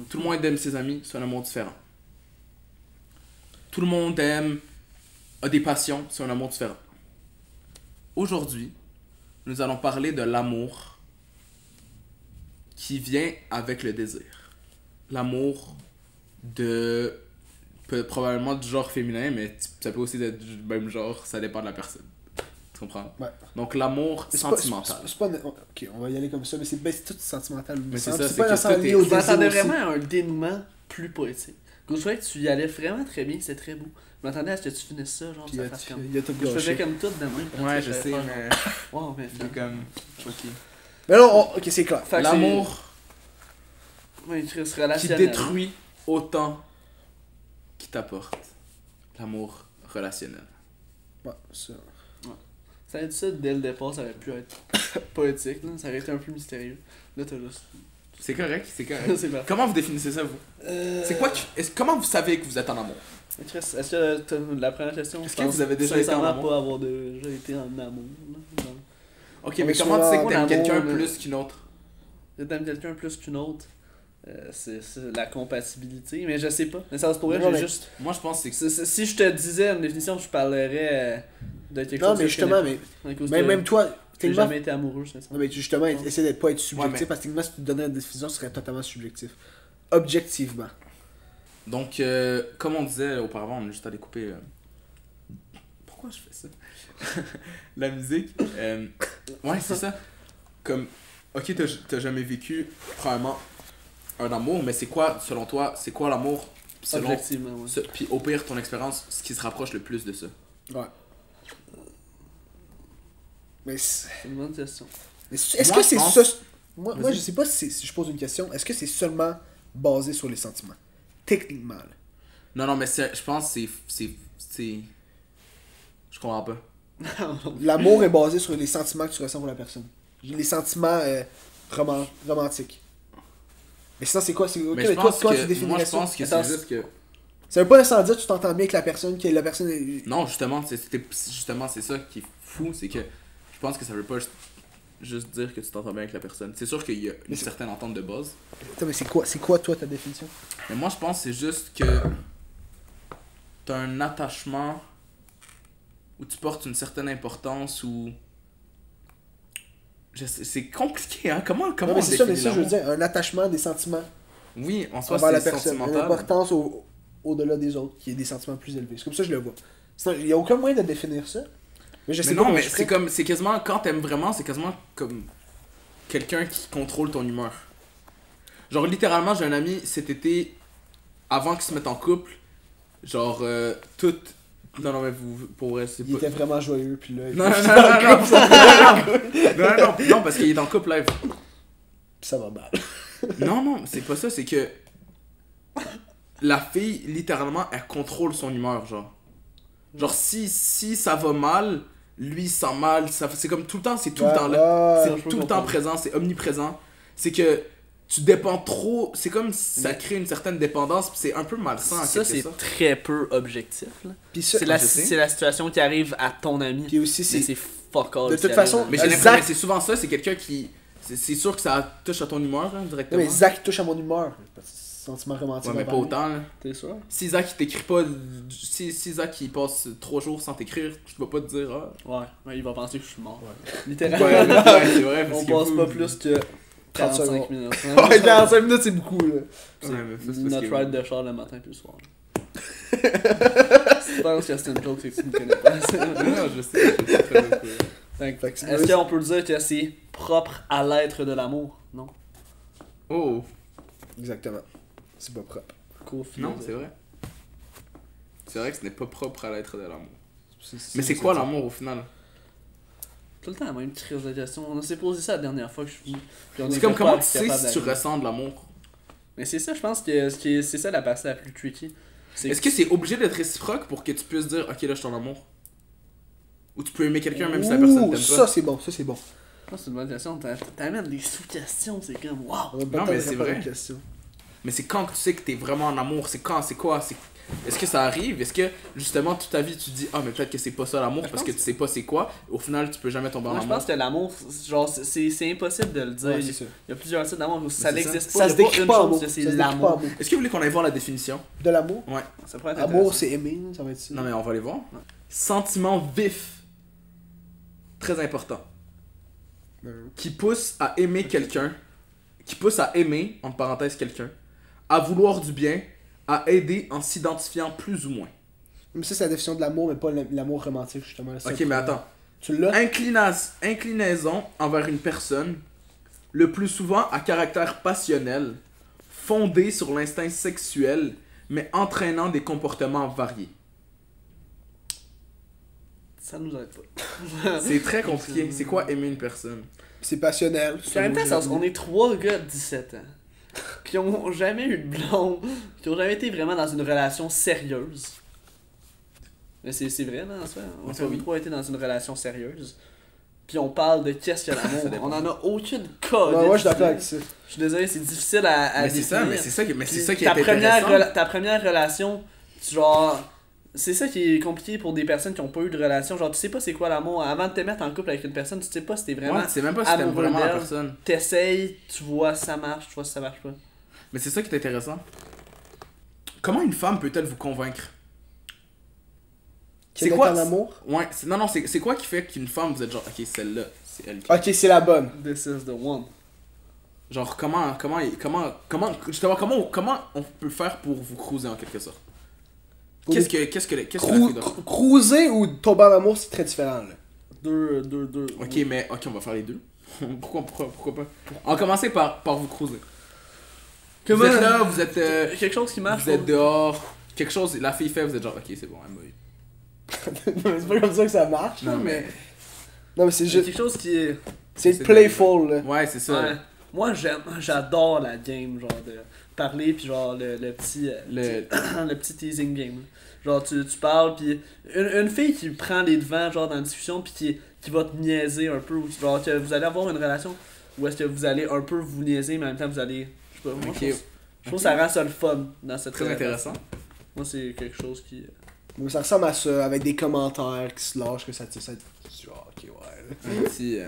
Tout le monde aime ses amis. C'est un amour différent. Tout le monde a des passions. C'est un amour différent. Aujourd'hui, nous allons parler de l'amour qui vient avec le désir. L'amour probablement du genre féminin, mais ça peut aussi être du même genre, ça dépend de la personne. Tu comprends? Ouais. Donc l'amour C'est pas- sentimental. c'est pas. Ok, on va y aller comme ça, mais c'est tout sentimental. Mais c'est C'est ça, pas c'est que nécessairement tout est- lié au Je m'attendais désir aussi. vraiment à un dénouement plus poétique. Je trouvais que tu y allais vraiment très bien, c'est très beau. Je m'attendais à ce que tu finisses ça, genre, Puis ça fasse comme... il y a tout Je faisais gâché. comme tout de même. Ouais, je sais, mais... mais Wow, mais je suis comme choqué. Mais non, ok, c'est clair. Fait que L'amour c'est- Oui, Chris, qui relationnel. détruit autant qu'il t'apporte. L'amour relationnel. Ouais, ça. Ça aurait été ça dès le départ, ça aurait pu être poétique, là. Ça aurait été un peu mystérieux. Là, t'as juste... C'est correct, c'est correct. c'est parfait. Comment vous définissez ça, vous? C'est quoi comment vous savez que vous êtes en amour? Mais Chris, est-ce que la première question, Est-ce je que pense vous avez déjà été en sincèrement amour? pas avoir déjà été en amour, là. Non. Ok, On mais est comment tu sais souvent que t'aimes en quelqu'un amour, là. plus qu'une autre? T'aimes quelqu'un plus qu'une autre, c'est la compatibilité, mais je sais pas. Mais ça se pourrait, Non, j'ai mais- juste... Moi, je pense que Si je te disais une définition, je parlerais de quelque Non, chose mais que je justement, connais mais. pas. À cause Mais de- même toi, j'ai techniquement. jamais été amoureux, c'est ça. Non, mais justement, essaie d'être pas être subjectif, Ouais, mais- parce que techniquement, si tu te donnais une décision, ce serait totalement subjectif. Objectivement. Donc, comme on disait auparavant, on est juste allé couper. Pourquoi je fais ça? La musique. Ouais, c'est ça. Comme, ok, t'as jamais vécu, premièrement, un amour, mais c'est quoi, selon toi, c'est quoi l'amour? Selon, Objectivement, ouais. puis au pire, ton expérience, ce qui se rapproche le plus de ça. Ouais. Mais c'est C'est une bonne question. est-ce Moi, que c'est je pense- ça? Moi, Vas-y. je sais pas si je pose une question. Est-ce que c'est seulement basé sur les sentiments? Techniquement, là. Non, mais je pense que c'est... Je comprends pas. L'amour est basé sur les sentiments que tu ressens pour la personne. Les sentiments romantiques. Mais sinon, c'est quoi? Mais je pense toi, tu que, définirais moi, je ça? pense que Attends, c'est juste que... Ça veut pas nécessairement dire que tu t'entends bien avec la personne, que la personne est... Non, justement, justement, c'est ça qui est fou, c'est que je pense que ça veut pas juste dire que tu t'entends bien avec la personne. C'est sûr qu'il y a une certaine entente de base, Attends, mais c'est quoi, toi, ta définition? mais moi, je pense que c'est juste que t'as un attachement où tu portes une certaine importance ou... C'est compliqué, hein? Comment Non, mais on c'est ça, définit je veux l'amour? dire, un attachement des sentiments Oui, en soi, envers la c'est personne. Une sentimental. importance au-delà des autres, qui est des sentiments plus élevés. C'est comme ça que je le vois. Sinon, il n'y a aucun moyen de définir ça. Mais je sais Mais pas non, comment mais je c'est ferais. comme, c'est quasiment, quand t'aimes vraiment, c'est quasiment comme quelqu'un qui contrôle ton humeur. Genre, littéralement, j'ai un ami cet été, avant qu'il se mette en couple, genre, tout... Non, mais vous, pour vrai, c'est Il pas... était vraiment joyeux, puis là... Non, non, parce qu'il est en couple live. Puis ça va mal. Non, c'est pas ça, c'est que la fille, littéralement, elle contrôle son humeur, genre. Genre, si ça va mal, lui, il sent mal, c'est comme tout le temps, c'est tout le temps là. Ouais, C'est tout le temps présent, c'est omniprésent. C'est que tu dépends trop, c'est comme si ça crée une certaine dépendance, puis c'est un peu malsain en Ça, quelque c'est sorte. très peu objectif. Là. Puis ça, C'est la, je sais. c'est la situation qui arrive à ton ami. puis aussi, Mais c'est... c'est fuck all. De ce toute qui façon, arrive. Mais j'ai Zach- l'impression que c'est souvent ça, c'est quelqu'un qui... C'est sûr que ça touche à ton humeur, hein, Non, directement. mais Zach touche à mon humeur. Sentiment romantique. Ouais, mais pas envers lui. autant, là. T'es sûr? Si Zach il t'écrit pas, si Zach il passe 3 jours sans t'écrire, tu vas pas te dire ah. Ouais, il va penser que je suis mort. Ouais, Littéralement. ouais, c'est vrai. parce On que passe vous- pas plus que 30 45 secondes. minutes. Ouais, 45 minutes, c'est beaucoup, là. Ouais, mais ça, c'est parce Notre que- ride de char le matin puis le soir. Si tu penses que c'est une joke, c'est que tu me connais pas. Non, je sais très bien. Fait que c'est Est-ce qu'on peut dire que c'est propre à l'être de l'amour? Non. Oh, Exactement. C'est pas propre. Cool, non, c'est vrai. C'est vrai que ce n'est pas propre à l'être de l'amour. C'est Mais c'est quoi l'amour au final? Tout le temps la même crise de question. On s'est posé ça la dernière fois que je suis venu. Puis on C'est était comme pas comment tu sais capable si tu d'arriver. ressens de l'amour? Mais c'est ça, je pense que c'est ça la partie la plus tricky. Est-ce que c'est obligé d'être réciproque pour que tu puisses dire ok là je suis ton amour? Ou tu peux aimer quelqu'un même si la personne t'aime ça pas? c'est bon, ça c'est bon. Non, c'est une bonne question. T'amènes des sous-questions, c'est comme wow. On va Non, peut-être mais c'est répondre à vrai. la question. Mais c'est quand que tu sais que t'es vraiment en amour? C'est quand? C'est quoi? Est-ce que ça arrive? Est-ce que justement toute ta vie tu te dis ah mais peut-être que c'est pas ça l'amour Je parce pense que tu sais pas c'est quoi? Au final tu peux jamais tomber en Moi, je amour. pense que l'amour, genre, c'est impossible de le dire. Ouais, il c'est ça. y a plusieurs types d'amour. Ça c'est ça. n'existe pas. Ça Il se y a décrit une pas en chose mots. que Ça c'est se décrit pas en l'amour. mots. Est-ce que vous voulez qu'on aille voir la définition? De l'amour? Ouais. Ça pourrait être Amour, intéressant. c'est aimer, ça va être ça. Non mais on va aller voir. Sentiment vif. Très important. Qui pousse à aimer quelqu'un. Qui pousse à aimer, entre parenthèses, quelqu'un. À vouloir du bien. À aider en s'identifiant plus ou moins. Mais ça, c'est la définition de l'amour, mais pas l'amour romantique, justement. Ça, Ok mais attends. Tu l'as? Inclinaison envers une personne. Le plus souvent à caractère passionnel. Fondée sur l'instinct sexuel. Mais entraînant des comportements variés. Ça nous aide pas. C'est très compliqué. C'est quoi aimer une personne? C'est passionnel. Puis en même temps, on est 3 gars de 17 ans. Qui ont jamais eu de blonde. Qui ont jamais été vraiment dans une relation sérieuse. Mais c'est vrai, non, en soi. On Ça, a oui. 3 été dans une relation sérieuse. Puis on parle de qu'est-ce que l'amour. On en a aucune cas. Ouais, moi, je suis d'accord avec ça. Je suis désolé, c'est difficile à Mais c'est ça, définir. mais c'est ça qui ta est intéressant. ta première relation, genre, c'est ça qui est compliqué pour des personnes qui ont pas eu de relation. Genre, tu sais pas c'est quoi l'amour. Avant de te mettre en couple avec une personne, tu sais pas si t'es vraiment. Ouais, tu sais même pas si t'aimes amoureux vraiment la d'elle. personne. T'essayes, tu vois si ça marche, tu vois si ça marche pas. Mais c'est ça qui est intéressant. Comment une femme peut-elle vous convaincre? C'est quoi en amour? Ouais, non, c'est quoi qui fait qu'une femme, vous êtes genre, ok, celle-là, c'est elle qui... Ok, c'est la bonne. This is the one. Genre, justement, comment on peut faire pour vous cruiser en quelque sorte? Pour Qu'est-ce que la fille doit faire? Cruiser ou tomber en amour, c'est très différent, là. Deux. Ok, on va faire les deux. Pourquoi pas? On va commencer par vous cruiser. Vous êtes là, vous êtes, quelque chose qui marche. vous êtes dehors, quelque chose, la fille fait, vous êtes genre, ok, c'est bon, elle m'a eu. C'est pas comme ça que ça marche, là, Non, mais. mais. Non, mais c'est C'est juste. quelque chose qui est. C'est c'est playful, là. Ouais, c'est ça. Ouais. Moi, j'adore la game, genre de parler, puis genre le petit. Le petit teasing game. Genre, tu parles, puis une fille qui prend les devants, genre, dans la discussion, puis qui va te niaiser un peu, ou genre, que vous allez avoir une relation, ou est-ce que vous allez un peu vous niaiser, mais en même temps, vous allez. Je sais pas, moi, Ok. je trouve que ça rend ça le fun dans cette Très relation. intéressant. Moi, c'est quelque chose qui. Mais ça ressemble à ça, avec des commentaires qui se lâchent, que ça. Ok, ouais. Là. Un petit.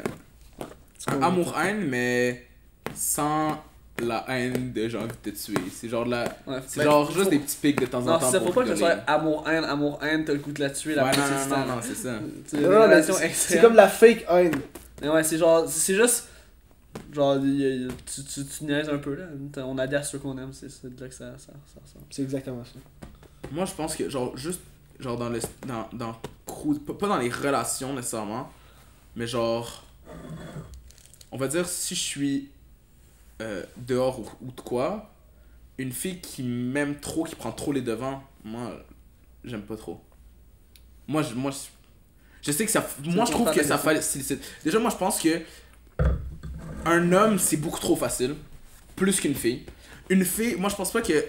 Un amour-haine, mais sans la haine de j'ai envie de te tuer. C'est genre de la. Ouais, C'est ben, genre faut- juste des petits pics de temps en Non, temps. c'est ça, faut pour pas que ce soit rigoler. amour-haine, t'as le goût de la tuer la Ouais, moitié non, du non, temps. non, c'est ça. C'est Non, une non, mais relation c'est extrême. comme la fake haine. Mais ouais, c'est genre, c'est juste. Genre, tu niaises un peu là. On adhère à ceux qu'on aime, c'est de là que ça ressemble. C'est exactement ça. Moi, je pense que, genre, juste, genre, pas dans les relations nécessairement, mais genre, on va dire, si je suis dehors ou de quoi, une fille qui m'aime trop, qui prend trop les devants, moi, j'aime pas trop. Je sais que ça. Moi, je trouve que ça facilite. Déjà, moi, je pense que un homme, c'est beaucoup trop facile, plus qu'une fille. Une fille, moi, je pense pas que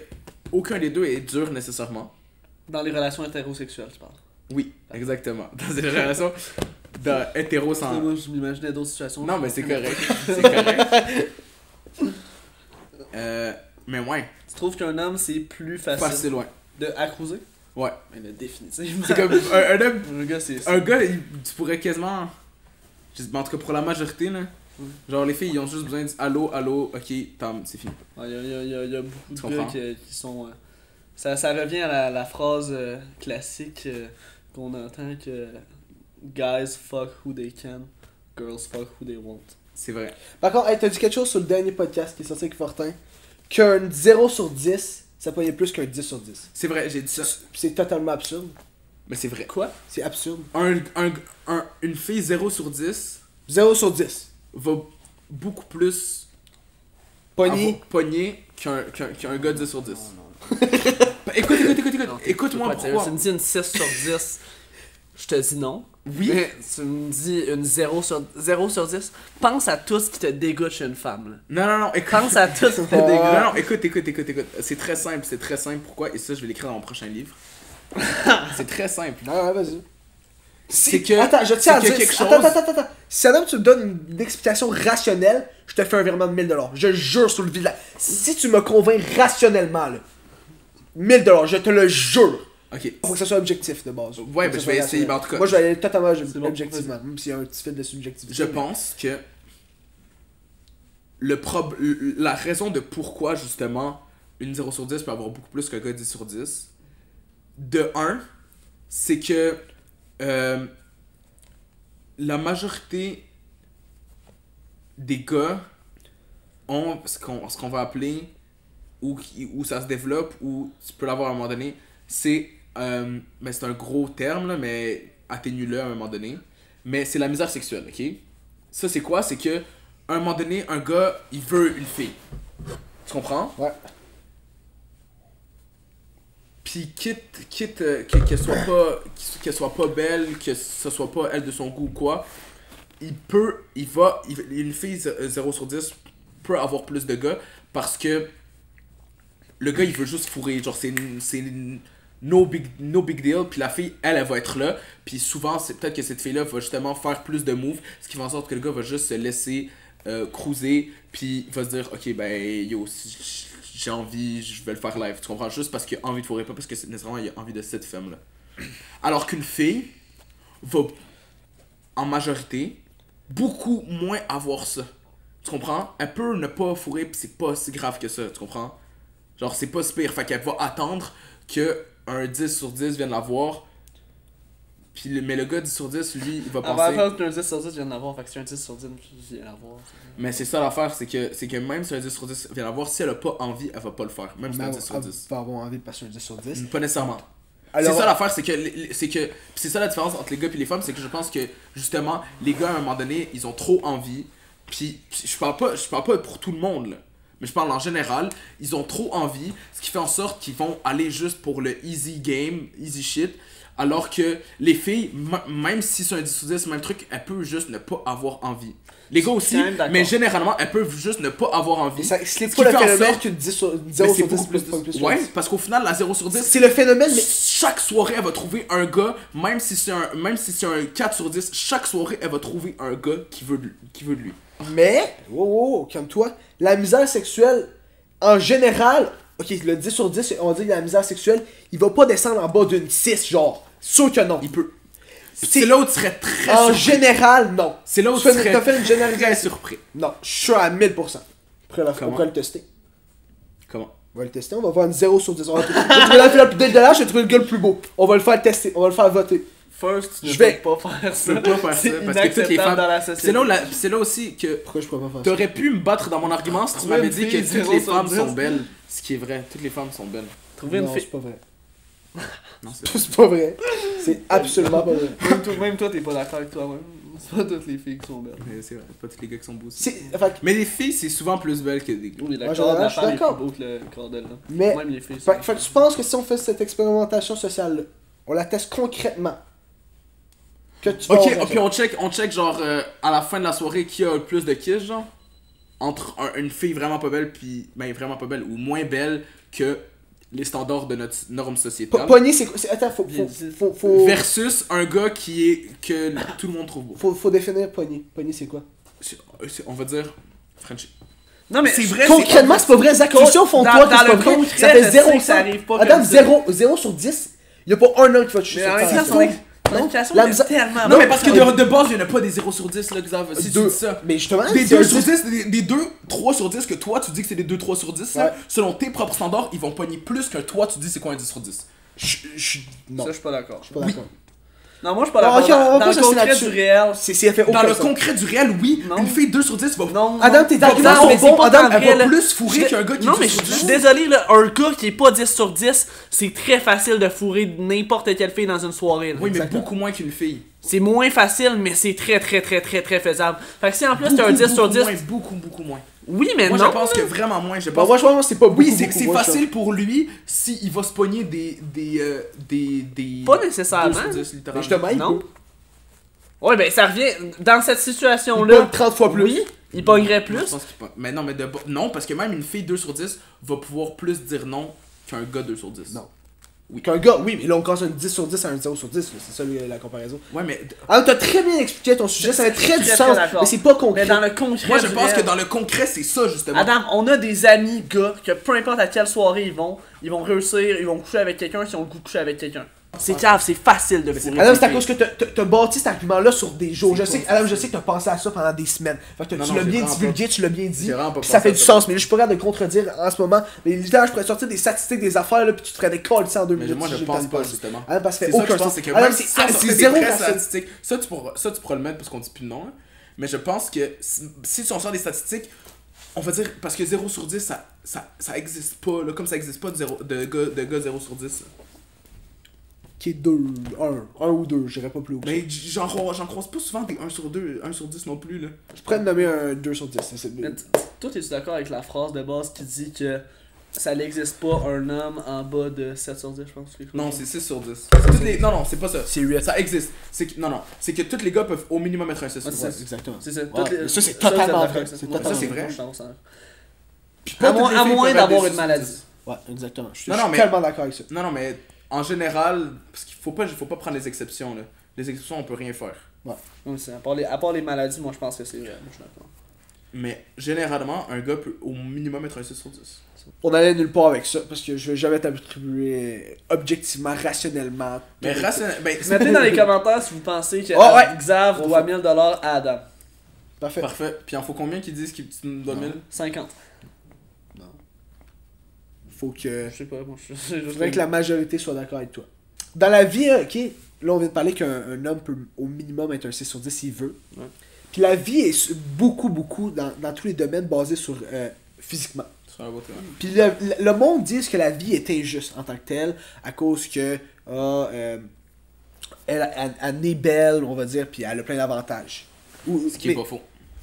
aucun des deux est dur nécessairement. Dans les relations hétérosexuelles, tu parles. Oui, exactement. Dans une relation hétéro sans. Moi, je m'imaginais d'autres situations. Non, mais c'est correct. C'est correct. Mais ouais, Tu trouves qu'un homme, c'est plus facile, facile, ouais. à cruiser? Ouais. Mais là, définitivement. C'est comme un homme. Le gars, c'est. Un gars, tu pourrais quasiment. En tout cas, pour la majorité, là. Genre, les filles, ils ont juste besoin de allô, allô, ok, tam, c'est fini. Il y a beaucoup de Tu gars comprends? qui sont. Ça revient à la phrase classique qu'on entend que guys fuck who they can, girls fuck who they want. C'est vrai. Par contre, hey, t'as dit quelque chose sur le dernier podcast qui est sorti avec Fortin. Qu'un 0 sur 10, ça payait plus qu'un 10 sur 10. C'est vrai, j'ai dit ça. C'est totalement absurde. Mais c'est vrai. Quoi? C'est absurde. Une fille 0 sur 10 0 sur 10. va beaucoup plus Pogné. pogner qu'un gars 10 sur 10. Écoute, Non, écoute-moi tu peux pas dire, pourquoi. Tu me dis une 6 sur 10, je te dis non. Oui. Mais tu me dis une 0 sur 10, pense à tout ce qui te dégoûte chez une femme. Là. Non, écoute. Pense à tout ce qui te Non, dégoûte. non, écoute. C'est très simple. Pourquoi? Et ça, je vais l'écrire dans mon prochain livre. C'est très simple. Ah ouais, vas-y. C'est que. Attends, je tiens à c'est que dire. quelque chose. Attends. Si un homme, tu me donnes une explication rationnelle, je te fais un virement de 1000$. Je jure sur le village. Si tu me convaincs rationnellement, là, 1000$, je te le jure. Ok. Faut que ça soit objectif de base. Ouais, Faut mais que ça je soit vais essayer, rationnel. mais en tout cas. Moi, je vais aller totalement bon, objectivement, même s'il y a un petit fil de subjectivité. Je pense que la raison de pourquoi justement une 0 sur 10 peut avoir beaucoup plus qu'un gars 10 sur 10, de 1, c'est que la majorité des gars ont ce qu'on va appeler, où ça se développe, ou tu peux l'avoir à un moment donné, c'est c'est un gros terme, là, mais atténue-le à un moment donné. Mais c'est la misère sexuelle, ok? Ça, c'est quoi? C'est que, à un moment donné, un gars, il veut une fille. Tu comprends? Ouais. Puis quitte qu'elle soit pas belle, que ce soit pas elle de son goût ou quoi, une fille 0 sur 10 peut avoir plus de gars parce que le gars il veut juste fourrer, genre c'est no big deal, puis la fille elle va être là, puis souvent c'est peut-être que cette fille là va justement faire plus de moves, ce qui fait en sorte que le gars va juste se laisser cruiser, puis il va se dire ok ben yo si j'ai envie, je vais le faire live, tu comprends, juste parce qu'il a envie de fourrer, pas parce que nécessairement il a envie de cette femme là. Alors qu'une fille va en majorité beaucoup moins avoir ça. Tu comprends? Elle peut ne pas fourrer pis c'est pas si grave que ça, tu comprends? Genre c'est pas si pire, fait qu'elle va attendre que un 10 sur 10 vienne la voir. Mais le gars 10 sur 10, lui, il va Avant penser... qu'un 10 sur 10 vienne l'avoir, fait que si un 10 sur 10 vient l'avoir. Mais c'est ça l'affaire, c'est que même si un 10 sur 10 vient la voir, si elle a pas envie, elle va pas le faire. Même si c'est un 10 sur 10. Va avoir envie de passer un 10 sur 10. Pas nécessairement. Alors, C'est ça l'affaire, c'est ça la différence entre les gars et les femmes, c'est que je pense que justement les gars à un moment donné ils ont trop envie, puis je parle pas pour tout le monde là, mais je parle en général, ils ont trop envie, ce qui fait en sorte qu'ils vont aller juste pour le easy game, easy shit, alors que les filles, même si c'est un 10 sur 10, même truc, elles peuvent juste ne pas avoir envie. Les gars aussi, mais généralement, elles peuvent juste ne pas avoir envie. C'est pas le phénomène qu'une 0 sur 10 plus. Ouais, parce qu'au final, la 0 sur 10, c'est le phénomène, mais chaque soirée, elle va trouver un gars, même si c'est un 4 sur 10, chaque soirée, elle va trouver un gars qui veut de lui. Mais, wow, calme-toi, la misère sexuelle, en général, ok, le 10 sur 10, on dit que la misère sexuelle, il va pas descendre en bas d'une 6, genre. Sûr que non. Il peut. C'est là où tu serais très en surpris. général, non. C'est là où tu serais t'as fait une généralisation. très surpris. Non, je suis à 1000%. On pourrait le tester. Comment? On va le tester, on va voir une 0 sur 10. On va trouver la fille la plus dégueulasse, je vais trouver le gars le plus beau. On va le faire tester, on va le faire voter. First, tu ne Je vais peux pas faire ça. Je peux pas faire ça C'est parce que toutes les femmes. dans la société. C'est là aussi que Pourquoi je pourrais pas faire ça? t'aurais pu me battre dans mon argument si tu Trouver m'avais une dit fille que toutes 0 les sur femmes 10. sont belles. Ce qui est vrai, toutes les femmes sont belles. Trouver une Non, fille. c'est pas vrai. Non, c'est C'est pas vrai. C'est absolument pas vrai. Même toi, t'es pas d'accord avec toi-même. C'est pas toutes les filles qui sont belles. Mais c'est vrai, pas tous les gars qui sont beaux aussi. Fait Mais les filles, c'est souvent plus belles que des gars. Oui, le Moi, corps de la je suis femme est plus d'accord. beau que le corps d'elle. Mais, Même les filles. fait que tu penses que si on fait cette expérimentation sociale-là, on la teste concrètement, que tu vas Ok, avoir puis on check genre à la fin de la soirée qui a le plus de kiss, genre. Entre une fille vraiment pas belle, puis ben vraiment pas belle, ou moins belle que les standards de notre norme sociétale. Pogner, c'est quoi? Attends, faut Versus un gars que tout le monde trouve beau. faut définir pogner. Pogner, c'est quoi? On va dire Frenchie. Non, mais C'est vrai, Concrètement, c'est pas vrai, Zach. Tu sais au fond de toi que c'est pas vrai. Ça fait 0 ça arrive pas. Adam, 0 sur 10. Y'a pas un homme qui va toucher Mais sur en même ta temps, liste. son éducation La est misère- tellement. Non, mais parce que de base, il y en a pas des 0 sur 10 là, Xav. Si tu Deux. dis ça. Mais justement, Des c'est 2 un sur 10. 10, des 2, 3 sur 10 que toi tu dis que c'est des 2, 3 sur 10, là, Ouais. selon tes propres standards, ils vont pogner plus que toi tu dis c'est quoi un 10 sur 10. Non, Ça, je suis pas d'accord. je suis pas d'accord. Non, moi, je suis pas Non, d'accord. ok, on va Dans pas le se laisser concret là-dessus. du réel. C'est elle fait Dans aucun le sens. concret du réel, oui, Non. une fille 2 sur 10 va. Non. Adam, tes arguments Non, sont mais c'est bons. pas Adam, tant Elle vrai, va là. plus fourrer qu'un gars qui Non, est mais 10 je sur suis 10. désolé, là, un gars qui est pas 10 sur 10, c'est très facile de fourrer n'importe quelle fille dans une soirée. là. Oui, mais Exactement. beaucoup moins qu'une fille. C'est moins facile, mais c'est très faisable. Fait que si en plus t'as un 10 sur 10. Beaucoup moins. Oui, mais Moi non. je pense que vraiment moins. Je Bon, pense moi, je pense que c'est pas beaucoup. oui, c'est beaucoup, moi, facile pour lui s'il va se pogner des Pas nécessairement. 2 sur 10, Mais littéralement. justement, il Non. peut. Ouais, ben ça revient. Dans cette Il situation-là. pogne 30 fois plus. Oui, il pognerait Je plus. pense qu'il peut. Mais non, mais non, parce que même une fille 2 sur 10 va pouvoir plus dire non qu'un gars 2 sur 10. Non. Qu'un gars, oui, mais là on casse un 10 sur 10 à un 0 sur 10, c'est ça la comparaison. Ouais, mais Alors, t'as très bien expliqué ton sujet, ça avait très du Très sens, d'accord. mais c'est pas concret. Mais dans le concret. moi je du pense réel- que dans le concret, c'est ça justement. Adam, on a des amis gars que peu importe à quelle soirée ils vont réussir, ils vont coucher avec quelqu'un si on le goût de coucher avec quelqu'un. C'est cave, c'est facile de fourrer. Adam, des c'est à filles. cause que t'as bâti cet argument-là sur des jours. Je C'est sais, pas Adam, je sais que t'as pensé à ça pendant des semaines. Fait que Non, tu non, l'as j'ai bien vraiment divulgué, tu l'as bien dit. J'ai vraiment pas Puis ça pensé fait à du ça. sens, mais là, je suis pas capable de contredire en ce moment. Mais littéralement, je pourrais sortir des statistiques, des affaires, là, puis tu te ferais des calls en 2 Mais minutes. moi si je j'ai pense le temps pas de justement. Adam, parce que C'est ça ça fait que je aucun pense, sens. c'est que Adam, même c'est si on c'est sortait des zéro vraies facile. statistiques, ça tu pourras le mettre parce qu'on dit plus le nom, hein. Mais je pense que si tu en sors des statistiques, on va dire, parce que 0 sur 10, ça existe pas, là, comme ça existe pas de gars 0 sur 10. Qui est 2, 1 ou 2, j'irais pas plus haut. Mais j'en croise pas souvent des 1 sur 2, 1 sur 10 non plus, là. Je pourrais te nommer un 2 sur 10. c'est Mais toi, es-tu d'accord avec la phrase de base qui dit que ça n'existe pas un homme en bas de 7 sur 10, je pense? Quelque chose Non, comme c'est 6 sur 10. Toutes les... Non, c'est pas ça. C'est 8. Ça existe. Non, c'est que tous les gars peuvent au minimum être un 6 sur Ouais, 10. c'est ça. Exactement. C'est ça. Ouais, Toutes les- mais ça, c'est je totalement suis d'accord vrai. avec ça. C'est Moi, totalement c'est vrai. moi, je suis 100%. Puis pas toutes les À filles moins peuvent d'avoir être une des 6 sur maladie. 10. Ouais, exactement. Je suis Non, non, mais- tellement d'accord avec ça. Non, mais en général, parce qu'il faut pas prendre les exceptions, là. Les exceptions, on peut rien faire. Oui, c'est- à part les maladies, moi je pense que c'est vrai. Moi, je suis d'accord. Mais généralement, un gars peut au minimum être un 6 sur 10. On allait nulle part avec ça, parce que je vais jamais t'attribuer objectivement, rationnellement. Mais Mettez dans les commentaires si vous pensez que Oh, ouais. Xav On doit fait. 1000$ à Adam. Parfait. Parfait. Puis il en faut combien qui disent qu'ils tu nous donnent 1000? 50. Faut que. Je sais pas, moi je Je voudrais que la majorité soit d'accord avec toi. Dans la vie, ok, là on vient de parler qu'un homme peut au minimum être un 6 sur 10 s'il veut. Ouais. Puis la vie est beaucoup, dans tous les domaines basée sur physiquement. Sur la beauté, ouais. Puis le monde dit que la vie est injuste en tant que telle, à cause que elle est belle, on va dire, puis elle a plein d'avantages. Ce qui est pas faux.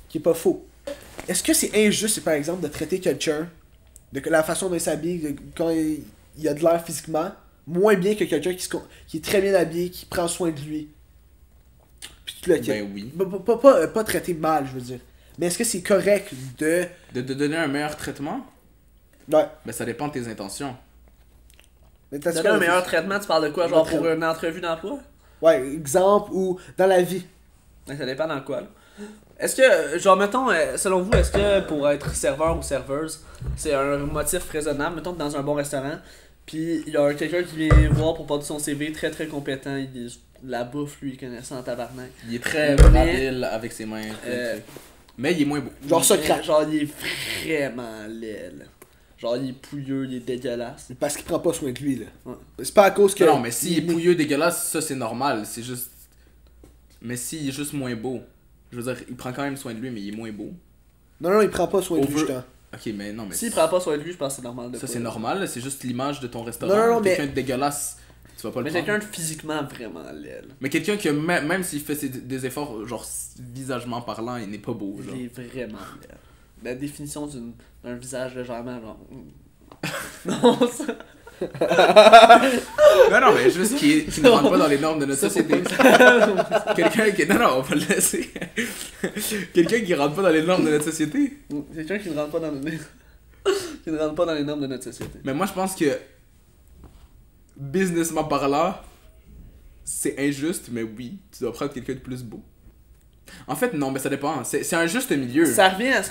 Qui est pas faux. est-ce que c'est injuste, par exemple, de traiter quelqu'un, de la façon dont il s'habille, quand il a de l'air physiquement, moins bien que quelqu'un qui est très bien habillé, qui prend soin de lui? Puis tout le Ben oui. pas traiter mal, je veux dire. Mais est-ce que c'est correct de... De te donner un meilleur traitement? Ouais. Ben ça dépend de tes intentions. Mais t'as Donner un meilleur traitement, tu parles de quoi? Genre pour une entrevue d'emploi? Ouais, exemple, ou dans la vie. Ouais, ça dépend dans quoi, là. Est-ce que, genre, mettons, selon vous, est-ce que pour être serveur ou serveuse, c'est un motif raisonnable? Mettons que dans un bon restaurant, puis il y a quelqu'un qui vient voir pour porter son CV, très très compétent, il est la bouffe, lui, il connaît ça en tabarnak. Il est très Mais- habile avec ses mains. Mais il est moins beau. Genre Socrate. Genre, il est vraiment laid, là. Genre, il est pouilleux, il est dégueulasse. Parce qu'il prend pas soin de lui, là. Ouais. C'est pas à cause que... Non, mais s'il est pouilleux, dégueulasse, ça c'est normal. C'est juste. Mais s'il est juste moins beau. Je veux dire, il prend quand même soin de lui, mais il est moins beau. Non, il prend pas soin de lui, Over- justement. Ok, mais non, mais. S'il prend pas soin de lui, je pense que c'est normal de Ça pas. c'est normal, là, c'est juste l'image de ton restaurant. Non, Quelqu'un mais- de dégueulasse, tu vas pas le Mais prendre. quelqu'un de physiquement vraiment laid, là. Mais quelqu'un qui, même s'il fait des efforts, genre visagement parlant, il n'est pas beau. Genre. Il est vraiment laid. La définition d'un visage légèrement, genre... non, ça... Non, mais juste qui ne rentre pas dans les normes de notre société. Quelqu'un qui. Non, on va le laisser. Quelqu'un qui rentre pas dans les normes de notre société. Quelqu'un qui ne rentre pas dans les... qui ne rentre pas dans les normes de notre société. Mais moi, je pense que. Businessment parlant, c'est injuste, mais oui, tu dois prendre quelqu'un de plus beau. En fait, non, mais ça dépend. C'est un juste milieu. Ça revient à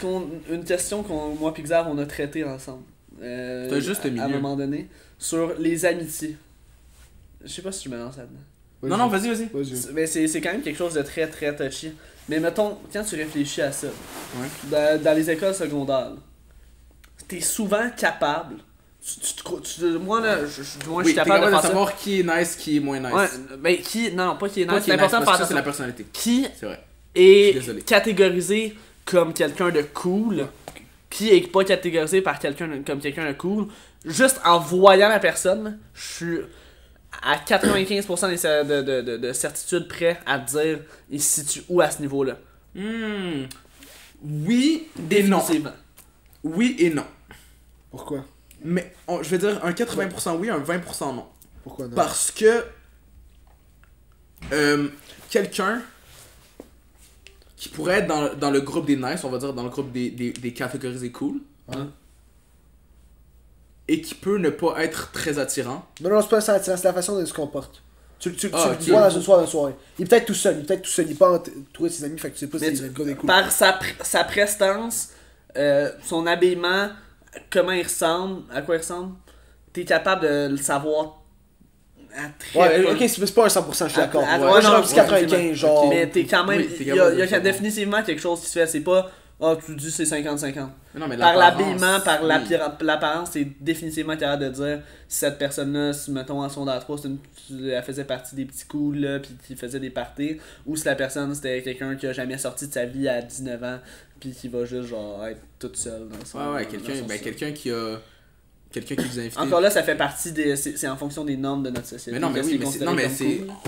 une question qu'on moi et Xav, on a traité ensemble. C'est un juste milieu. À un moment donné, sur les amitiés. Je sais pas si je me lance là-dedans. Non, vas-y. Mais c'est quand même quelque chose de très très touchy. Mais mettons, quand tu réfléchis à ça, Ouais. dans les écoles secondaires, t'es souvent capable. Moi là, moi je Oui, suis t'es capable de faire ça. savoir qui est nice, qui est moins nice. Ouais, ben qui. Non, pas qui est Pas nice. qui C'est est nice, important de parce faire que ça, c'est ça. la personnalité. Qui C'est vrai. est Je suis désolé. catégorisé comme quelqu'un de cool, qui est pas catégorisé par comme quelqu'un de cool, juste en voyant la personne, je suis à 95% de certitude prêt à te dire il se situe où à ce niveau-là. Oui et non. Définitivement. Oui et non. Pourquoi? Mais je vais dire un 80% oui, un 20% non. Pourquoi non? Parce que quelqu'un qui pourrait être dans le groupe des nice, on va dire dans le groupe des catégorisés cool, et qui peut ne pas être très attirant. Non, c'est pas ça, c'est la façon dont il se comporte. Tu le ok. vois dans une soirée. Il est peut-être tout seul, il est pas entouré de ses amis, fait que tu sais pas Mais si c'est le gars des cool. Par sa prestance, son habillement, comment il ressemble, à quoi il ressemble, t'es capable de le savoir à très Ouais, peu. ok, c'est pas un 100%, je suis d'accord. Ah, Moi, je suis non, rendu 95, genre. Mais t'es quand même. Oui, t'es il y capable a, de le savoir. définitivement quelque chose qui se fait. C'est pas. Ah, tu dis c'est 50-50. Non, mais Par l'apparence, l'habillement, par oui. l'apparence, c'est définitivement capable de dire si cette personne-là, si mettons en secondaire 3, elle faisait partie des petits coups là, puis qui faisait des parties, ou si la personne c'était quelqu'un qui a jamais sorti de sa vie à 19 ans, puis qui va juste genre être toute seule dans son. Ouais, dans quelqu'un son sol. quelqu'un qui a. Quelqu'un qui vous a invité. Encore là, ça fait partie des. C'est en fonction des normes de notre société. Mais non, mais Qu'est-ce oui, qui est mais c'est. considéré Non, mais comme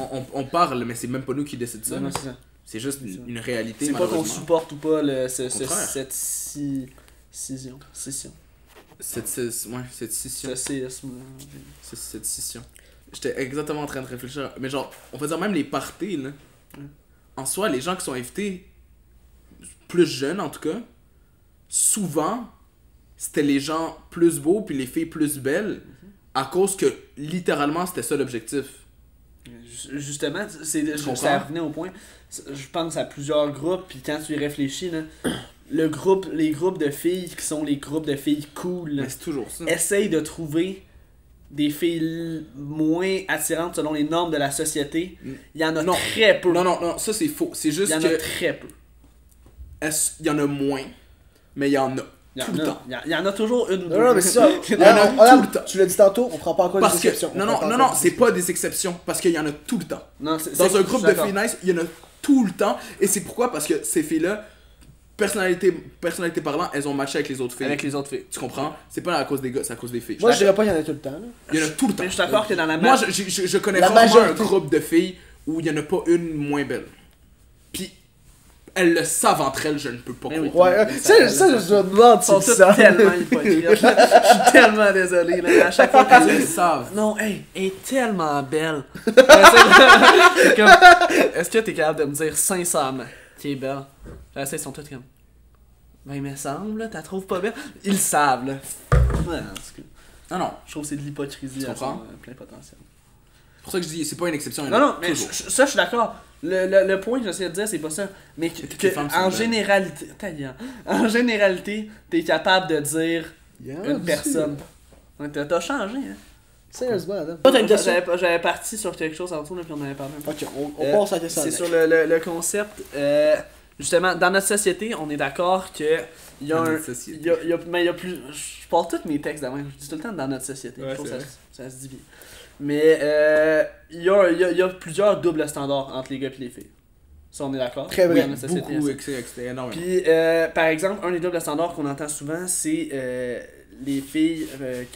c'est. cool. On parle, mais c'est même pas nous qui décident ça. Non, non, c'est ça. C'est juste C'est ça. une réalité. C'est pas qu'on malheureusement. supporte ou pas contraire. cette scission. Cette scission. Ce séisme. Cette scission. J'étais exactement en train de réfléchir. Mais genre, on va dire même les parties, là. En soi, les gens qui sont invités, plus jeunes en tout cas, souvent, c'était les gens plus beaux puis les filles plus belles, à cause que littéralement c'était ça l'objectif. Justement, comprends? ça revenait au point. Je pense à plusieurs groupes, puis quand tu y réfléchis, là, les groupes de filles qui sont les groupes de filles cool, là, Mais c'est toujours ça. essayent de trouver des filles moins attirantes selon les normes de la société. Il y en a Non. très peu. Non, ça c'est faux. C'est Il juste y en a que très peu. il y en a moins, mais il y en a. Il y en Tout le a- temps. Il y en a toujours une ou deux. Non, mais c'est ça. Il y en a Regarde, tout le temps. Tu l'as dit tantôt, on prend pas encore Parce des que. exceptions. Non, c'est pas des exceptions. Parce qu'il y en a tout le temps. Non, Dans un groupe de d'accord. filles nice, il y en a tout le temps. Et c'est pourquoi? Parce que ces filles-là, personnalité parlant, elles ont matché avec les autres filles. Avec les autres filles. Tu comprends? C'est pas à cause des gars, c'est à cause des filles. Moi, je dirais pas qu'il y en a tout le temps. Là. Il y en a tout le temps. Mais je suis d'accord que dans la Moi, je connais La rarement un majorité. groupe de filles où il y en a pas une moins belle. Puis, elles le savent entre elles, je ne peux pas Mais oui. croire. Ouais, ça, je me demande Ils si sont tu tous sens. tellement hypocrites. Je suis tellement désolé. Là, à chaque fois que Elles le savent. non, hey, elle est tellement belle. C'est comme, est-ce que t'es capable de me dire sincèrement qu'elle est belle? Là, ils sont tous comme, ben il me semble, là, t'as trouves pas belle? Ils le savent, là. Ouais, en tout cas, Non, non. je trouve que c'est de l'hypocrisie Tu à comprends? son plein potentiel. C'est pour ça que je dis, c'est pas une exception. il y Non, en a non, mais toujours. ça, je suis d'accord. Le point que j'essaie de dire, c'est pas ça. Mais toutes les femmes sont en belles. généralité, en généralité, t'es capable de dire une personne. Ouais, t'as changé, hein. Sérieusement, Adam. Toi, t'as une question? J'avais parti sur quelque chose en dessous, là, puis on en avait parlé un peu. Ok, on passe à la question. C'est sur le concept. Justement, dans notre société, on est d'accord que il y a Dans un. notre société. Mais il y a plus. Je parle tous mes textes d'avant. Je dis tout le temps dans notre société. Ouais, je trouve c'est que vrai. ça se dit bien. Mais il y a plusieurs doubles standards entre les gars et les filles. Ça, on est d'accord? Très vrai. Dans notre société, Beaucoup, il y a ça. énormément. Puis, par exemple, un des doubles standards qu'on entend souvent, c'est les filles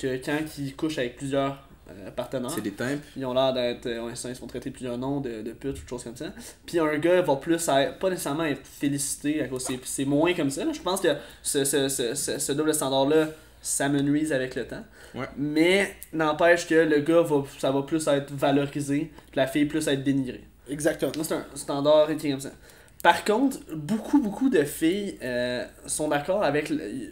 que quand ils couchent avec plusieurs partenaires, C'est des types. ils ont l'air d'être. Ils se font traiter plusieurs noms de putes ou de choses comme ça. Puis un gars va plus pas nécessairement être félicité à cause c'est moins comme ça. Là. Je pense que ce double standard-là, ça me nuise avec le temps. Ouais. Mais n'empêche que le gars, ça va plus être valorisé, puis la fille plus être dénigrée. Exactement. Moi, c'est un standard qui est comme ça. Par contre, beaucoup de filles sont d'accord avec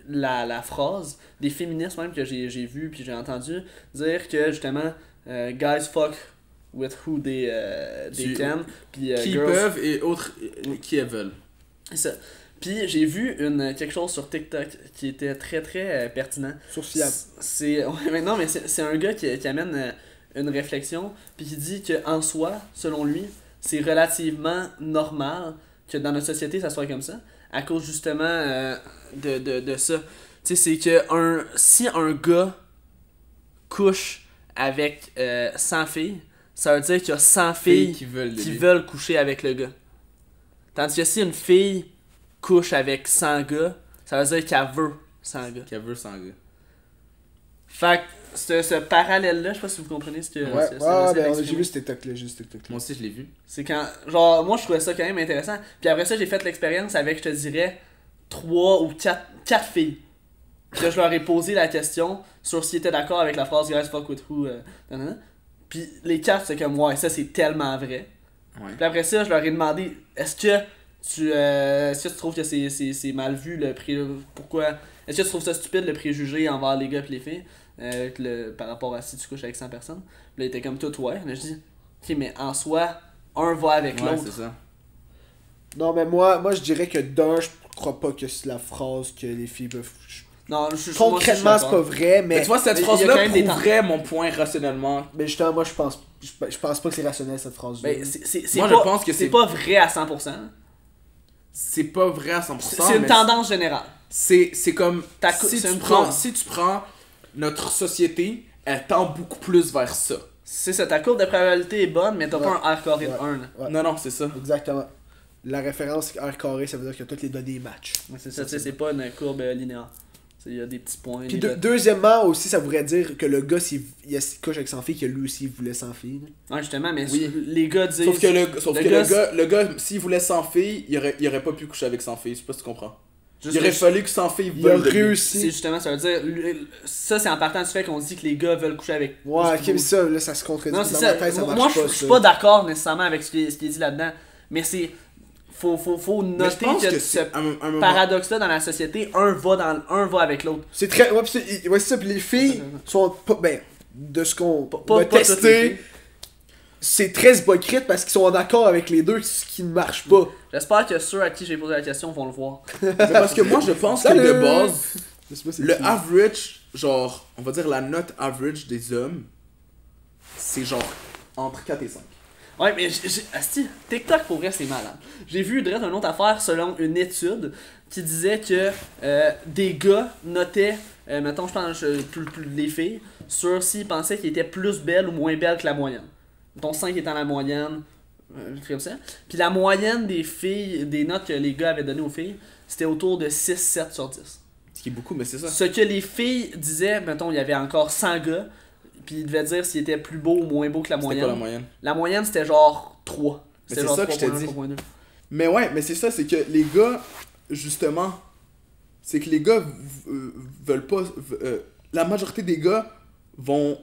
la phrase des féministes même que j'ai vu puis j'ai entendu dire que justement guys fuck with who they can puis Qui girls peuvent et autres qui elles veulent. c'est ça. Puis j'ai vu quelque chose sur TikTok qui était très très pertinent. Sourcillable. C'est ouais, mais non mais c'est un gars qui amène une réflexion puis qui dit que en soi, selon lui, c'est relativement normal que dans notre société ça soit comme ça à cause justement de ça. Tu sais, c'est que si un gars couche avec 100 filles, ça veut dire qu'il y a 100 filles qui veulent qui l'aider. veulent coucher avec le gars. Tandis que si une fille couche avec 100 gars, ça veut dire qu'elle veut 100 gars. Qui veut sans gars. Fait que ce parallèle-là, je sais pas si vous comprenez ce que Ouais, c'est- ouais, c'est j'ai vu ce TikTok-là, juste ce TikTok-là. Moi aussi, je l'ai vu. C'est quand. Genre, moi je trouvais ça quand même intéressant. Puis après ça, j'ai fait l'expérience avec, je te dirais, 3 ou 4 filles. Puis là, je leur ai posé la question sur s'ils étaient d'accord avec la phrase guys fuck with who. Nanana. Puis les 4, c'est comme, ouais, ça c'est tellement vrai. Ouais. Puis après ça, je leur ai demandé, est-ce que tu trouves que c'est mal vu pourquoi. Est-ce que tu trouves ça stupide le préjugé envers les gars et les filles par rapport à si tu couches avec 100 personnes? Puis là, il était comme tout, ouais. Là, je dis, ok, mais en soi, un va avec Ouais, l'autre. c'est ça. Non, mais moi je dirais que d'un, je crois pas que c'est la phrase que les filles peuvent. Non, Concrètement, c'est pas vrai, Mais mais. tu vois, cette il y a quand phrase-là même des prouverait mon point rationnellement. Mais justement, moi je pense pas que c'est rationnel cette phrase-là. Ben, c'est Moi, pas, je pense que c'est c'est- pas vrai à 100%. C'est pas vrai à 100%. C'est une mais tendance générale. C'est comme C'est si une tu courbe. prends notre société, elle tend beaucoup plus vers ça. C'est ça, ta courbe de probabilité est bonne, mais t'as Ouais. pas un R carré de Ouais. 1. Ouais. Non, non, c'est ça. Exactement. La référence R carré, ça veut dire que toutes les données matchent. C'est ça, tu sais, c'est pas une courbe linéaire. Il y a des petits points. Puis des dots. deuxièmement aussi, ça voudrait dire que le gars, s'il couche avec 100 filles, que lui aussi il voulait 100 filles. Ouais, justement, mais Oui. les gars disent. Sauf que le le gars, s'il voulait 100 filles, il aurait pas pu coucher avec 100 filles. Je sais pas si tu comprends. juste Il aurait que- fallu que 100 filles Il a veulent de lui. C'est réussi. justement, ça veut dire. Ça, c'est en partant du fait qu'on dit que les gars veulent coucher avec. Ouais, plus ok, mais ça, là, ça se contredit. Non, c'est Dans ça. ma tête, ça Moi, marche je pas, suis ça. pas d'accord nécessairement avec ce qui est dit là-dedans. Mais c'est. Faut Mais je noter pense que, que ce c'est un moment. paradoxe-là dans la société, un va avec l'autre. C'est très. Ouais, pis c'est ça, pis les filles sont pas. Ben, de ce qu'on Pas a toutes les testé, filles. c'est très hypocrite parce qu'ils sont d'accord avec les deux, ce qui ne marche pas. J'espère que ceux à qui j'ai posé la question vont le voir. Parce que moi, je pense que Salut! de base, Je sais pas c'est le qui. average, genre, on va dire la note average des hommes, c'est genre entre 4 et 5. Ouais, mais asti, TikTok pour vrai c'est malade. J'ai vu une autre affaire selon une étude qui disait que des gars notaient, mettons je pense plus les filles, sur s'ils pensaient qu'ils étaient plus belles ou moins belles que la moyenne. Mettons 5 étant la moyenne, un truc comme ça. Puis la moyenne des filles, des notes que les gars avaient données aux filles, c'était autour de 6-7 sur 10. Ce qui est beaucoup, mais c'est ça. Ce que les filles disaient, mettons il y avait encore 100 gars, puis ils devaient dire s'ils étaient plus beaux ou moins beaux que la C'était moyenne. quoi la moyenne? La moyenne, c'était genre 3. Mais C'était c'est genre ça que je t'ai 3.1, dit. 3.2. Mais ouais, mais c'est ça, c'est que les gars, justement, c'est que les gars veulent pas. La majorité des gars vont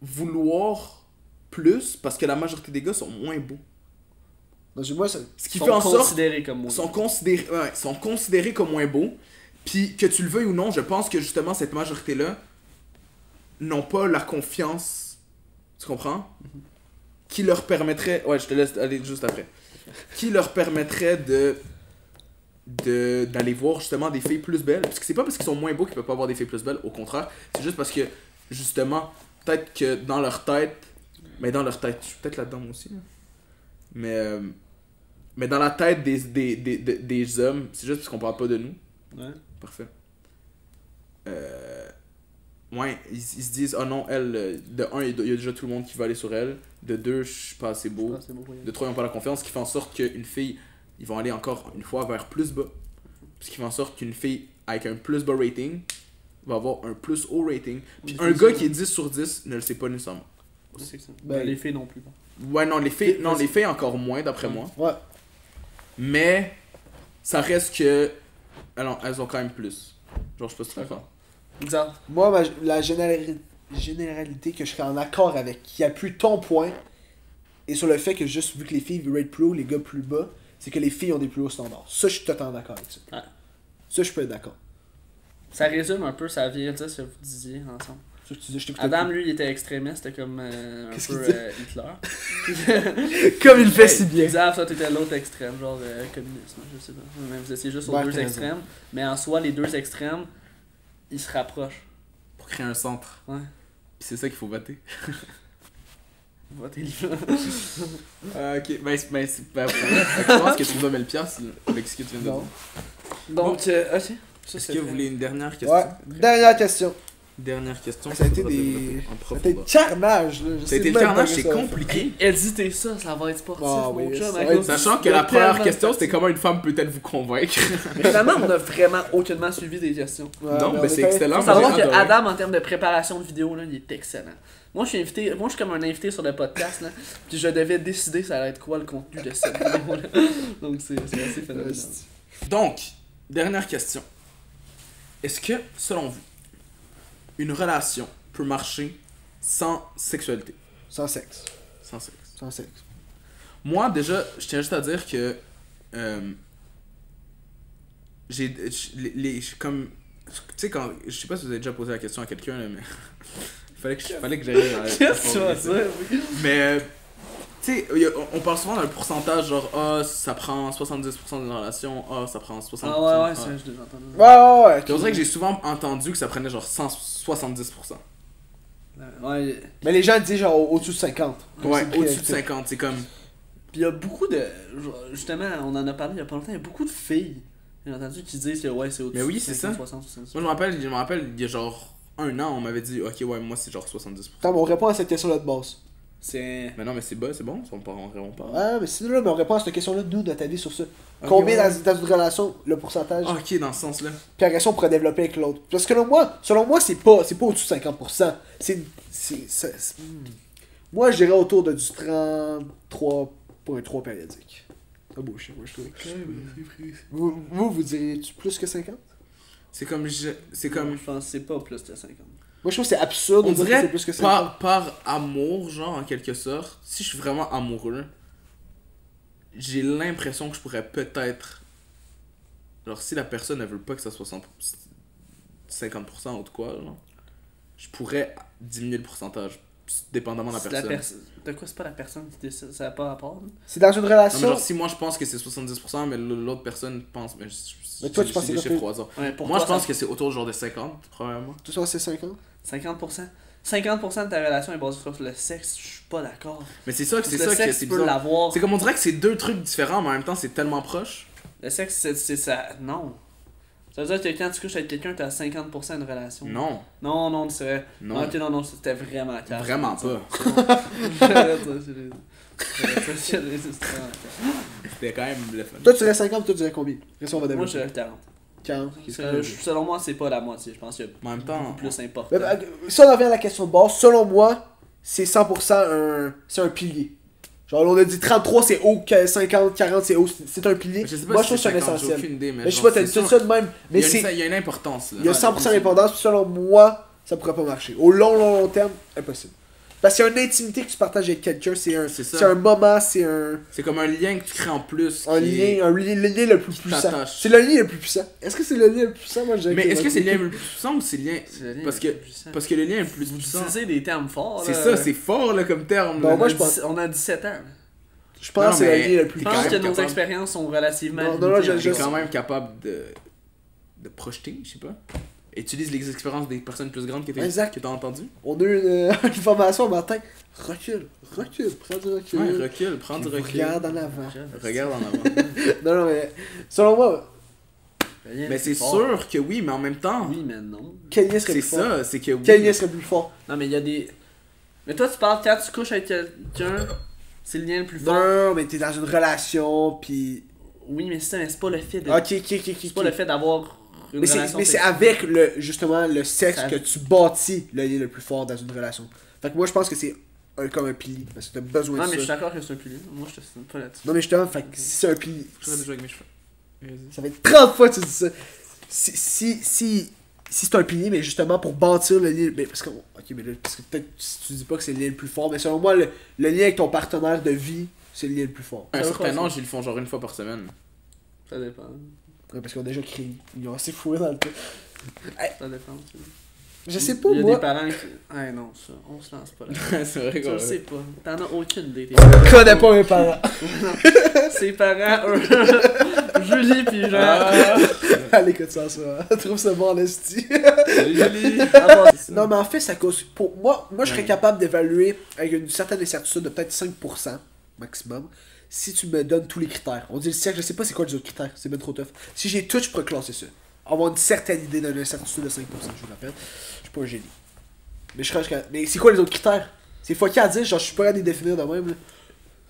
vouloir plus parce que la majorité des gars sont moins beaux. Moi, ça... Ce qui Sont fait en sorte. considérés comme moi. Sont considérés comme moins beaux. Puis que tu le veuilles ou non, je pense que justement cette majorité-là n'ont pas la confiance. Tu comprends? Qui leur permettrait. Ouais, je te laisse aller juste après. Qui leur permettrait d'aller voir justement des filles plus belles. Parce que c'est pas parce qu'ils sont moins beaux qu'ils peuvent pas avoir des filles plus belles. Au contraire, c'est juste parce que justement, peut-être que dans leur tête. Mais dans leur tête, je suis peut-être là-dedans moi aussi. Là. Mais dans la tête des hommes, c'est juste parce qu'on parle pas de nous. Ouais. Parfait. Ouais, ils se disent, oh non, elle, de un, il y a déjà tout le monde qui va aller sur elle. De deux, je suis pas assez beau. Ah, c'est beau, ouais. De trois, ils n'ont pas la confiance. Ce qui fait en sorte qu'une fille, ils vont aller encore une fois vers plus bas. Ce qui fait en sorte qu'une fille avec un plus bas rating va avoir un plus haut rating. Puis un gars qui est 10 sur 10 ne le sait pas nécessairement. C'est ça. Ben, Les filles non plus. Ouais, non, les filles encore moins d'après moi. Ouais. Mais ça reste que. Alors, elles ont quand même plus. Genre, je sais pas si tu d'accord. Exemple. Moi, la généralité que je serais en accord avec, qui appuie ton point, et sur le fait que juste vu que les filles rate plus haut, les gars plus bas, c'est que les filles ont des plus hauts standards. Ça, je suis totalement d'accord avec ça. Ouais. Ça, je peux être d'accord. Ça résume un peu, ça vient de ce que vous disiez ensemble. Ça, je t'écoutais Adam, plus. lui, il était extrémiste, c'était comme un Qu'est-ce peu qu'il Hitler. Comme il fait si bien. Xav, toi, t'étais l'autre extrême, genre communisme, je sais pas. Mais vous étiez juste aux Ouais, deux t'as extrêmes. Mais en soi, les deux extrêmes, ils se rapprochent. Pour créer un centre. Ouais. Puis c'est ça qu'il faut voter. Votez Ok, je pense que tu nous as mis le piastre avec ce que tu viens de dire. Non. Donc, ok. Est-ce que vous voulez une dernière question? Ouais. Dernière question. Dernière question. Ça a été faudra des. développer en Ça a profondeur. été le carnage, là. Je Ça a sais été le même pas carnage, que c'est ça va compliqué. Hésitez ça va être sportif, Ah mon oui, chum. ça à va cause être- du- Sachant que il y a la première tellement question, de c'était comment une femme peut-elle vous convaitre? Mais finalement, on a vraiment aucunement suivi des questions. Ouais, Non, mais on c'est était- excellent. Faut moi, savoir j'ai que adoré. Adam, en termes de préparation de vidéo, là, il est excellent. Moi, je suis comme un invité sur le podcast, là, puis je devais décider ça allait être quoi le contenu de cette vidéo-là. Donc, c'est assez phénoménal. Donc, dernière question. Est-ce que, selon vous, une relation peut marcher sans sexualité? Sans sexe. Sans sexe. Sans sexe. Moi, déjà, je tiens juste à dire que comme tu sais quand je sais pas si vous avez déjà posé la question à quelqu'un là, mais fallait que j'arrive à Qu'est-ce que tu vas dire? mais tu sais on parle souvent d'un pourcentage genre ça prend 70% d'une relation, ça prend 60%. Ah ouais, ça, je déjà entendu. Ouais. Puis on dirait que j'ai souvent entendu que ça prenait genre 170%. Ouais, Mais les gens disent genre au-dessus de 50. Ouais, C'est au-dessus de très- 50, c'est comme Puis il y a beaucoup de. Justement, on en a parlé il y a pas longtemps, il y a beaucoup de filles, j'ai entendu, qui disent que ouais, c'est au-dessus Mais oui, de c'est 50, ça. 60, 70. moi je me rappelle il y a genre un an, on m'avait dit OK, ouais, moi c'est genre 70%. Attends, mais on répond à cette question-là de base. C'est. Mais non, mais c'est bon, on répond pas. Ah, mais sinon, là, mais on répond à cette question-là, nous, notre avis sur ça. Ok, Combien ouais. dans une relation, le pourcentage, Ah, ok, dans ce sens-là. puis après ça, on pourrait développer avec l'autre. Parce que selon moi, c'est pas au-dessus de 50%. Moi, je dirais autour de du 33.3 périodique. C'est beau, moi, je trouve. Vous diriez-tu plus que 50? C'est comme Je pense que c'est pas plus de 50. Moi, je trouve que c'est absurde on de dire que dirait c'est plus que 50. par amour, genre en quelque sorte. Si je suis vraiment amoureux, j'ai l'impression que je pourrais peut-être. Genre, si la personne ne veut pas que ça soit 50% ou de quoi, genre, je pourrais diminuer le pourcentage, dépendamment de la personne. De quoi c'est pas la personne qui décide? Ça n'a pas rapport. C'est dans une Non, mais relation. genre, si moi je pense que c'est 70%, mais l'autre personne pense. Mais toi, tu penses c'est que des c'est chiffres au hasard. Ouais, pour Moi, toi, je pense que c'est autour genre de 50, probablement. Tout ça, c'est 50? 50%. 50% de ta relation est basée sur le sexe, je suis pas d'accord. Mais c'est ça que Le sexe, c'est tu peux bizarre. l'avoir. C'est comme on dirait que c'est deux trucs différents, mais en même temps, c'est tellement proche. Le sexe, c'est ça. Non. Ça veut dire que quand tu couches avec quelqu'un, t'as 50% de relation. Non, Non, c'est vrai. non, Ok, non, c'était vraiment calme. vraiment pas. C'était quand même le fun. Toi, tu dirais 50, toi, tu dirais combien? Après ça, on va Moi, développer. je dirais 40. 40. Selon moi, c'est pas la moitié. Je pense qu'il y a En même temps, beaucoup plus important. Mais, si on en revient à la question de base, selon moi, c'est 100% c'est un pilier. Genre, on a dit 33 c'est haut, 50, 40 c'est haut, c'est un pilier. Je sais pas Moi, si je trouve que c'est un 50, j'ai essentiel. aucune idée, mais Mais je sais genre, pas, t'as c'est dit sûr ça de même. Mais il y a c'est. il y a une importance, là. Il y a 100% d'indépendance, puis selon moi, ça pourrait pas marcher. Au long terme, impossible. Parce qu'il y a une intimité que tu partages avec quelqu'un, c'est un moment, c'est un C'est comme un lien que tu crées en plus. lien, le lien le plus puissant. t'attache. C'est le lien le plus puissant. Est-ce que c'est le lien le plus puissant? Moi, je dirais Mais que est-ce que oui. c'est le lien le plus puissant ou c'est le lien. Parce que le lien est le plus Vous puissant. utilisez des termes forts. C'est là. ça, c'est fort là comme terme. Non, là. moi, je pense- On a 17 ans. Je pense Non, que c'est mais le lien le plus Je t'es pense quand que même nos capable. expériences sont relativement Non, limitées. je T'es sais. quand même capable de projeter, je sais pas. Utilise les expériences des personnes plus grandes Exact. que t'as entendues. On a eu une formation au matin. Recule, prends du recul. Ouais, recule, prends du recul. Regarde en avant. Regarde en avant. Non, mais selon moi, Mais c'est sûr que oui, mais en même temps, Oui, mais non. quel lien serait c'est plus fort? ça, c'est que oui. Quel lien serait plus fort? Non, mais il y a des. Mais toi, tu parles quand tu couches avec quelqu'un, c'est le lien le plus fort. Non, mais t'es dans une relation, pis. Oui, mais c'est pas le fait de. Ok. C'est pas le fait d'avoir une Mais c'est relation. avec justement le sexe Ça- que tu bâtis le lien le plus fort dans une relation. Fait que moi je pense que c'est comme un pilier, parce que t'as besoin Non, de mais je suis ça. d'accord que c'est un pilier. Moi, je te signe pas là-dessus. Non mais justement, fait que si c'est un pilier, Je vais jouer avec mes cheveux. ça fait 30 fois que tu dis ça. Si c'est un pilier, mais justement pour bâtir le lien, mais parce que, ok, mais là, parce que peut-être tu dis pas que c'est le lien le plus fort, mais selon moi, le lien avec ton partenaire de vie, c'est le lien le plus fort. À un Ça veut certain pas, âge, ils le font genre une fois par semaine. Ça dépend. Ouais, parce qu'ils ont déjà créé, ils ont assez fouillé dans le truc. Ça dépend. Tu sais. Je sais pas, Il y a moi. des parents qui. Ah non, ça, on se lance pas là. C'est vrai Je qu'on le sais pas. T'en as aucune idée. Je connais pas mes parents. Ses parents, eux. Julie pis Jean. Ah, Allez, écoute ça, ça. Trouve ça bon en esti. salut Julie. Non, mais en fait, ça cause. Pour moi, je serais capable d'évaluer avec une certaine incertitude de peut-être 5% maximum si tu me donnes tous les critères. On dit le cercle, je sais pas c'est quoi les autres critères, c'est bien trop tough. Si j'ai tout, je pourrais classer ça. Avoir une certaine idée d'une incertitude de 5%, je vous rappelle. Je suis pas un génie. Mais je serais jusqu'à. Mais c'est quoi les autres critères? C'est fucké à dire, genre je suis pas à les définir de même. Là.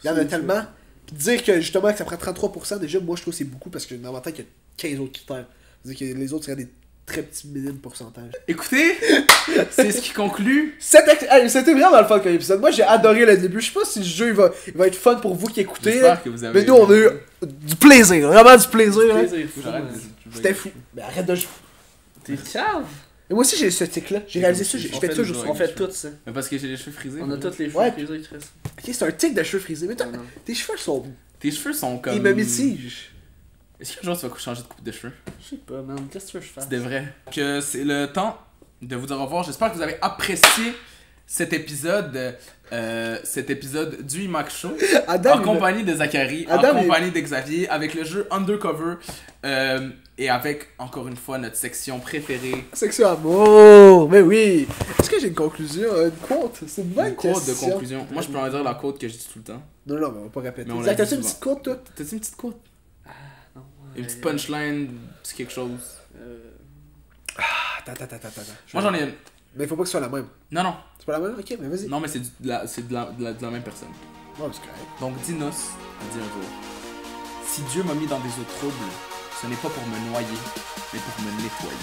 Il y en a tellement. Puis dire que justement que ça prend 33%, déjà, moi je trouve que c'est beaucoup parce que dans ma tête, il y a 15 autres critères. C'est-à-dire que les autres seraient des très petits minimes pourcentages. Écoutez, c'est ce qui conclut. C'était vraiment le fun comme épisode. Moi j'ai adoré le début. Je sais pas si le jeu il va être fun pour vous qui écoutez. J'espère que vous avez. Mais nous on a eu du plaisir, vraiment du plaisir. Hein. Plaisir, fou, J'arrête man. de- C'était fou. Mais arrête de jouer. T'es cave. Et moi aussi j'ai ce tic là. J'ai réalisé ça, je On fais fait ça le juste. jeu. On fait tout ça. Mais parce que j'ai les cheveux frisés. On a moi. toutes les Ouais. cheveux frisés, Chris. Ok, c'est un tic de cheveux frisés. Mais toi, Non, non. tes cheveux sont. Tes cheveux sont comme. Ils me mitigent. Est-ce qu'un jour tu vas changer de coupe de cheveux? Je sais pas, man. Qu'est-ce que tu veux que je fasse? C'est vrai. Que c'est le temps de vous dire au revoir. J'espère que vous avez apprécié cet épisode du IMAX Show. Adam, En compagnie de Zachary, en Adam, compagnie de Xavier, avec le jeu Undercover et avec, encore une fois, notre section préférée. section amour. Mais oui. Est-ce que j'ai une conclusion? Une quote? C'est une bonne Une quote de question. conclusion. Moi, je peux en dire la quote que je dis tout le temps. Non, mais on va pas répéter. Mais on l'a Zach, dit t'as-tu une souvent. petite quote, toi? T'as-tu une petite quote? Non, Une petite punchline, c'est quelque chose. Attends. Moi, j'en ai une. Mais il faut pas que ce soit la même. Non, non. C'est pas la même? Ok, mais vas-y. Non, mais c'est de la même personne. Ouais, c'est correct. Donc, Dinos a dit un jour: si Dieu m'a mis dans des eaux troubles, ce n'est pas pour me noyer, mais pour me nettoyer.